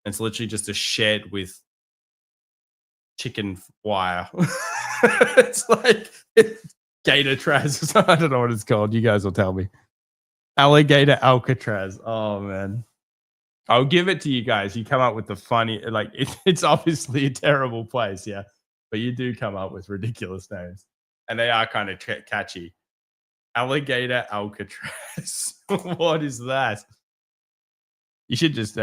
It's literally just a shed with chicken wire. It's like Gator Traz. I don't know what it's called. You guys will tell me. Alligator Alcatraz. Oh man. I'll give it to you guys. You come up with the funny, like it's obviously a terrible place, yeah, but you do come up with ridiculous names, and they are kind of catchy. Alligator Alcatraz. What is that? You should just,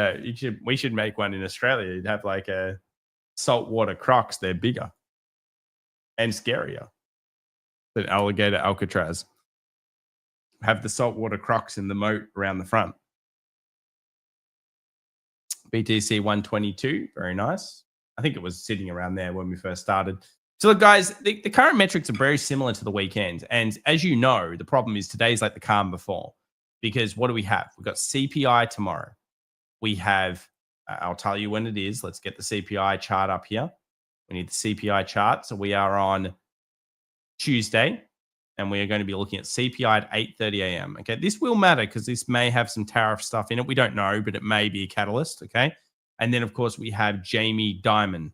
we should make one in Australia. You'd have like a saltwater crocs. They're bigger and scarier than alligator Alcatraz. Have the saltwater crocs in the moat around the front. BTC 122, very nice. I think it was sitting around there when we first started. So, look, guys, the current metrics are very similar to the weekend. And as you know, the problem is today's like the calm before. Because what do we have? We've got CPI tomorrow. We have, I'll tell you when it is. Let's get the CPI chart up here. We need the CPI chart. So we are on Tuesday, and we are going to be looking at CPI at 8:30 a.m. Okay, this will matter because this may have some tariff stuff in it. We don't know, but it may be a catalyst. Okay, and then of course we have Jamie Dimon.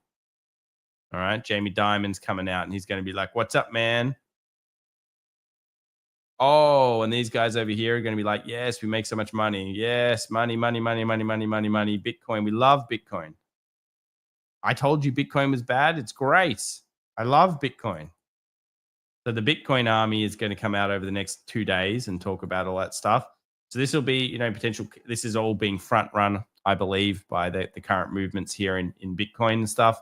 All right, Jamie Dimon's coming out, and he's going to be like, "What's up, man?" Oh, and these guys over here are going to be like, "Yes, we make so much money. Yes, money, money, money, money, money, money, money. Bitcoin, we love Bitcoin. I told you Bitcoin was bad. It's great. I love Bitcoin." So the Bitcoin army is going to come out over the next 2 days and talk about all that stuff. So this will be, potential. This is all being front run, I believe, by the current movements here in Bitcoin and stuff.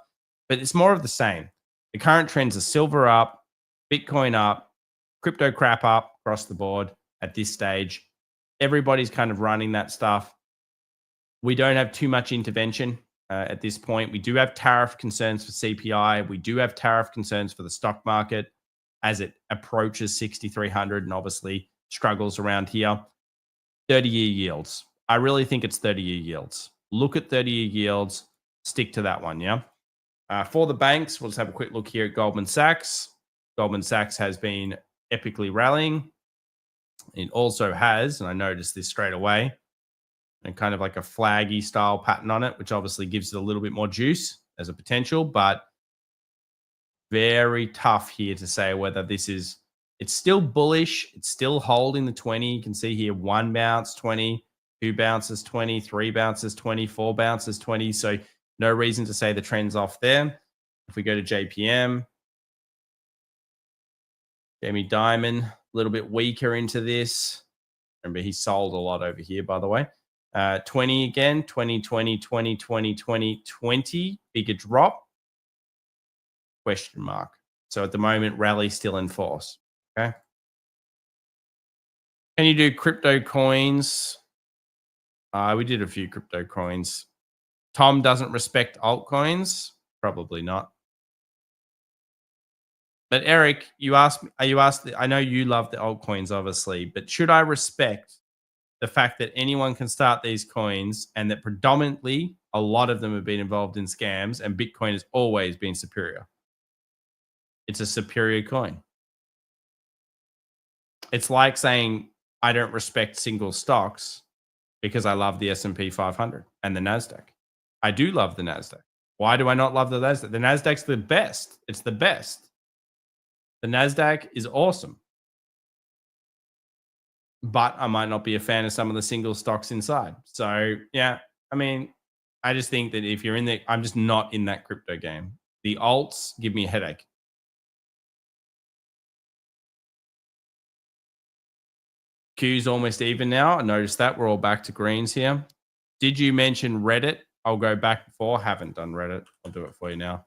But it's more of the same. The current trends are silver up, Bitcoin up, crypto crap up across the board at this stage. Everybody's kind of running that stuff. We don't have too much intervention at this point. We do have tariff concerns for CPI. We do have tariff concerns for the stock market as it approaches 6,300 and obviously struggles around here. 30-year yields. I really think it's 30-year yields. Look at 30-year yields. Stick to that one, yeah? For the banks, we'll just have a quick look here at Goldman Sachs. Goldman Sachs has been epically rallying. It also has, and I noticed this straight away, and kind of like a flaggy style pattern on it, which obviously gives it a little bit more juice as a potential, but very tough here to say whether this is, it's still bullish. It's still holding the 20. You can see here 1 bounce 20, 2 bounces 20, 3 bounces 20, 4 bounces 20. So no reason to say the trend's off there. If we go to JPM, Jamie Dimon, a little bit weaker into this. Remember, he sold a lot over here, by the way. 20 again, 20, 20, 20, 20, 20, 20. Bigger drop. Question mark. So at the moment, rally still in force. Okay. Can you do crypto coins? We did a few crypto coins. Tom doesn't respect altcoins. Probably not. But Eric, you asked. I know you love the altcoins, obviously, but should I respect the fact that anyone can start these coins and that predominantly a lot of them have been involved in scams and Bitcoin has always been superior? It's a superior coin. It's like saying I don't respect single stocks because I love the S&P 500 and the NASDAQ. I do love the NASDAQ. Why do I not love the NASDAQ? The NASDAQ's the best. It's the best. The NASDAQ is awesome. But I might not be a fan of some of the single stocks inside. So, yeah, I mean, I just think that if you're in there, I'm just not in that crypto game. The alts give me a headache. Q's almost even now. I noticed that. We're all back to greens here. Did you mention Reddit? I'll go back before. Haven't done Reddit. I'll do it for you now.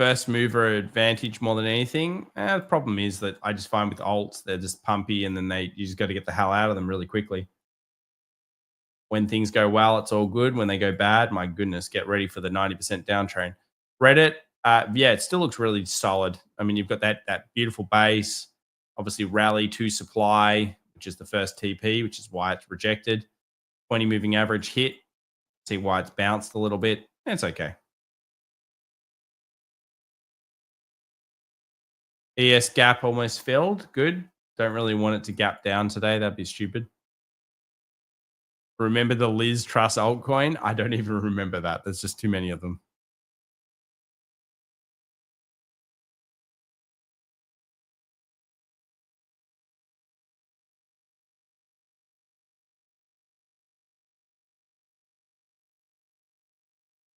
first mover advantage more than anything. The problem is that I just find with alts, they're just pumpy and then you just got to get the hell out of them really quickly. When things go well, it's all good. When they go bad, my goodness, get ready for the 90% downtrend. Reddit, yeah, it still looks really solid. I mean, you've got that beautiful base, obviously rally to supply, which is the first TP, which is why it's rejected. 20 moving average hit. See why it's bounced a little bit. It's okay. ES gap almost filled. Good. Don't really want it to gap down today. That'd be stupid. Remember the Liz Truss altcoin? I don't even remember that. There's just too many of them.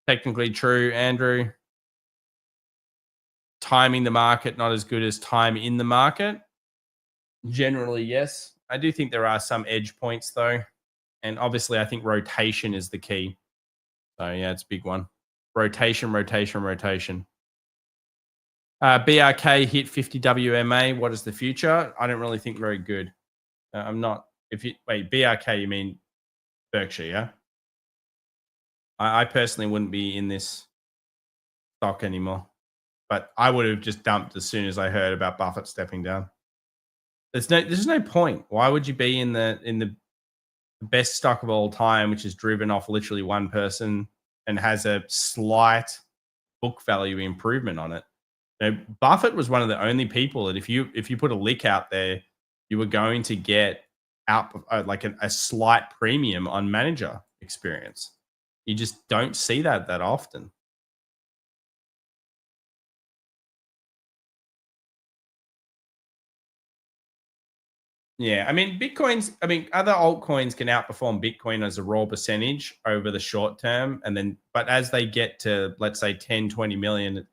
Technically true, Andrew. Timing the market, not as good as time in the market. Generally, yes. I do think there are some edge points, though. And obviously, I think rotation is the key. So, yeah, it's a big one. Rotation, rotation, rotation. BRK hit 50 WMA. What is the future? I don't really think very good. I'm not. Wait, BRK, you mean Berkshire, yeah? I personally wouldn't be in this stock anymore, but I would have just dumped as soon as I heard about Buffett stepping down. There's no point. Why would you be in the best stock of all time, which is driven off literally one person and has a slight book value improvement on it? You know, Buffett was one of the only people that if you put a lick out there, you were going to get out like a slight premium on manager experience. You just don't see that often. Yeah, I mean, other altcoins can outperform Bitcoin as a raw percentage over the short term. And then, but as they get to, let's say, 10, 20 million,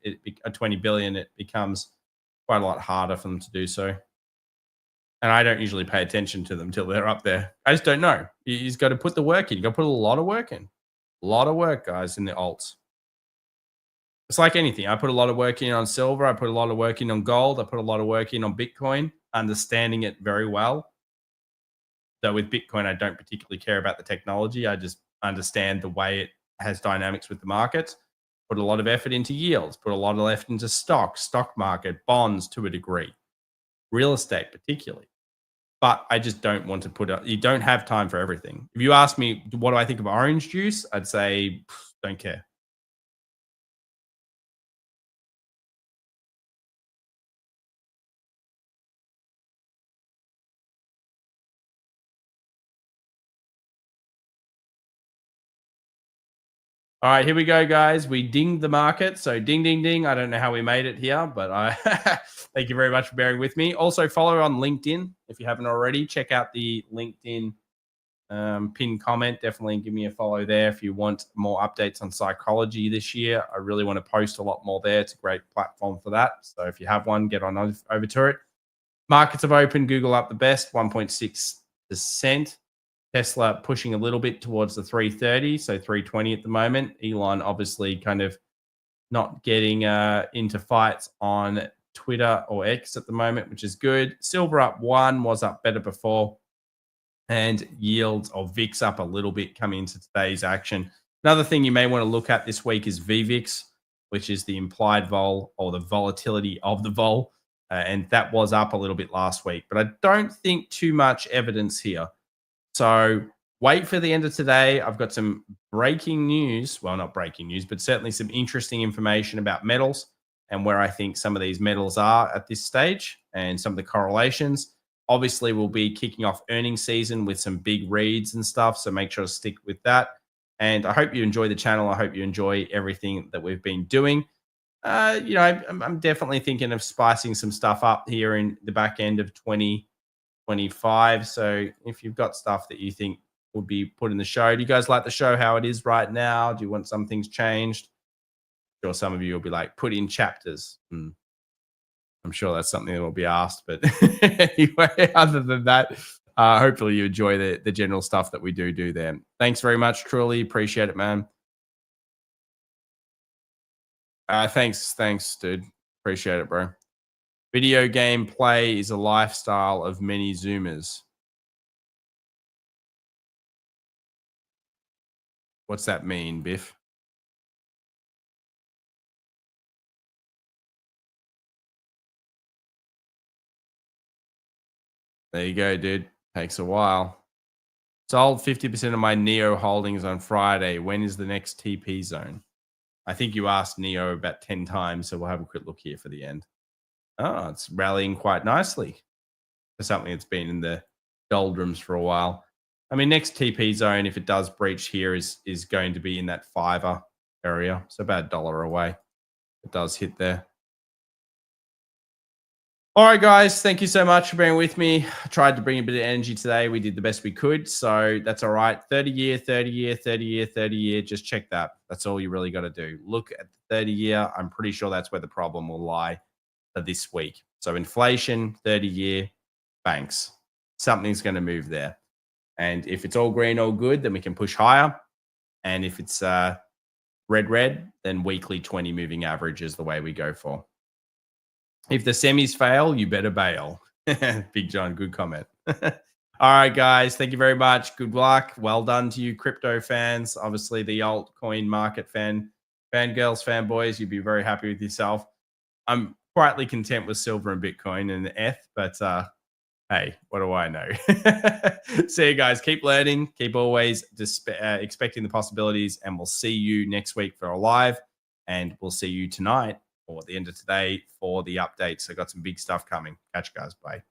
20 billion, it becomes quite a lot harder for them to do so. And I don't usually pay attention to them till they're up there. I just don't know. You just got to put the work in. You got to put a lot of work in. A lot of work, guys, in the alts. It's like anything. I put a lot of work in on silver. I put a lot of work in on gold. I put a lot of work in on Bitcoin, understanding it very well. So with Bitcoin, I don't particularly care about the technology. I just understand the way it has dynamics with the market. Put a lot of effort into yields. Put a lot of effort into stock market, bonds to a degree, real estate particularly. But I just don't want to you don't have time for everything. If you ask me, what do I think of orange juice? I'd say, don't care. All right, here we go, guys. We dinged the market. So ding, ding, ding. I don't know how we made it here, but I thank you very much for bearing with me. Also, follow on LinkedIn if you haven't already. Check out the LinkedIn pinned comment. Definitely give me a follow there if you want more updates on psychology this year. I really want to post a lot more there. It's a great platform for that. So if you have one, get on over to it. Markets have opened. Google up the best, 1.6%. Tesla pushing a little bit towards the 330, so 320 at the moment. Elon obviously kind of not getting into fights on Twitter or X at the moment, which is good. Silver up 1, was up better before. And yields or VIX up a little bit coming into today's action. Another thing you may want to look at this week is VVIX, which is the implied vol or the volatility of the vol. And that was up a little bit last week, but I don't think too much evidence here. So wait for the end of today. I've got some breaking news. Well, not breaking news, but certainly some interesting information about metals and where I think some of these metals are at this stage and some of the correlations. Obviously, we'll be kicking off earnings season with some big reads and stuff. So make sure to stick with that. And I hope you enjoy the channel. I hope you enjoy everything that we've been doing. I'm definitely thinking of spicing some stuff up here in the back end of 2025. So if you've got stuff that you think would be put in the show, do you guys like the show how it is right now? Do you want some things changed? I'm sure some of you will be like, put in chapters. I'm sure that's something that will be asked. But anyway, other than that, hopefully you enjoy the general stuff that we do there. Thanks very much. Truly appreciate it, man. Thanks, dude. Appreciate it, bro. Video game play is a lifestyle of many Zoomers. What's that mean, Biff? There you go, dude. Takes a while. Sold 50% of my Neo holdings on Friday. When is the next TP zone? I think you asked Neo about 10 times, so we'll have a quick look here for the end. Oh, it's rallying quite nicely for something that's been in the doldrums for a while. I mean, next TP zone, if it does breach here, is going to be in that $5 area. So about $1 away. It does hit there. All right, guys. Thank you so much for being with me. I tried to bring a bit of energy today. We did the best we could. So that's all right. 30-year, 30-year, 30-year, 30-year. Just check that. That's all you really got to do. Look at the 30-year. I'm pretty sure that's where the problem will lie for this week. So inflation, 30-year, banks. Something's going to move there. And if it's all green, all good, then we can push higher. And if it's red, then weekly 20 moving average is the way we go for. If the semis fail, you better bail. Big John, good comment. All right, guys. Thank you very much. Good luck. Well done to you, crypto fans. Obviously, the altcoin market fangirls, fanboys, you'd be very happy with yourself. I'm quietly content with silver and Bitcoin and ETH, but hey, what do I know? See you guys. Keep learning. Keep always expecting the possibilities, and we'll see you next week for a live, and we'll see you tonight or at the end of today for the updates. I got some big stuff coming. Catch you guys. Bye.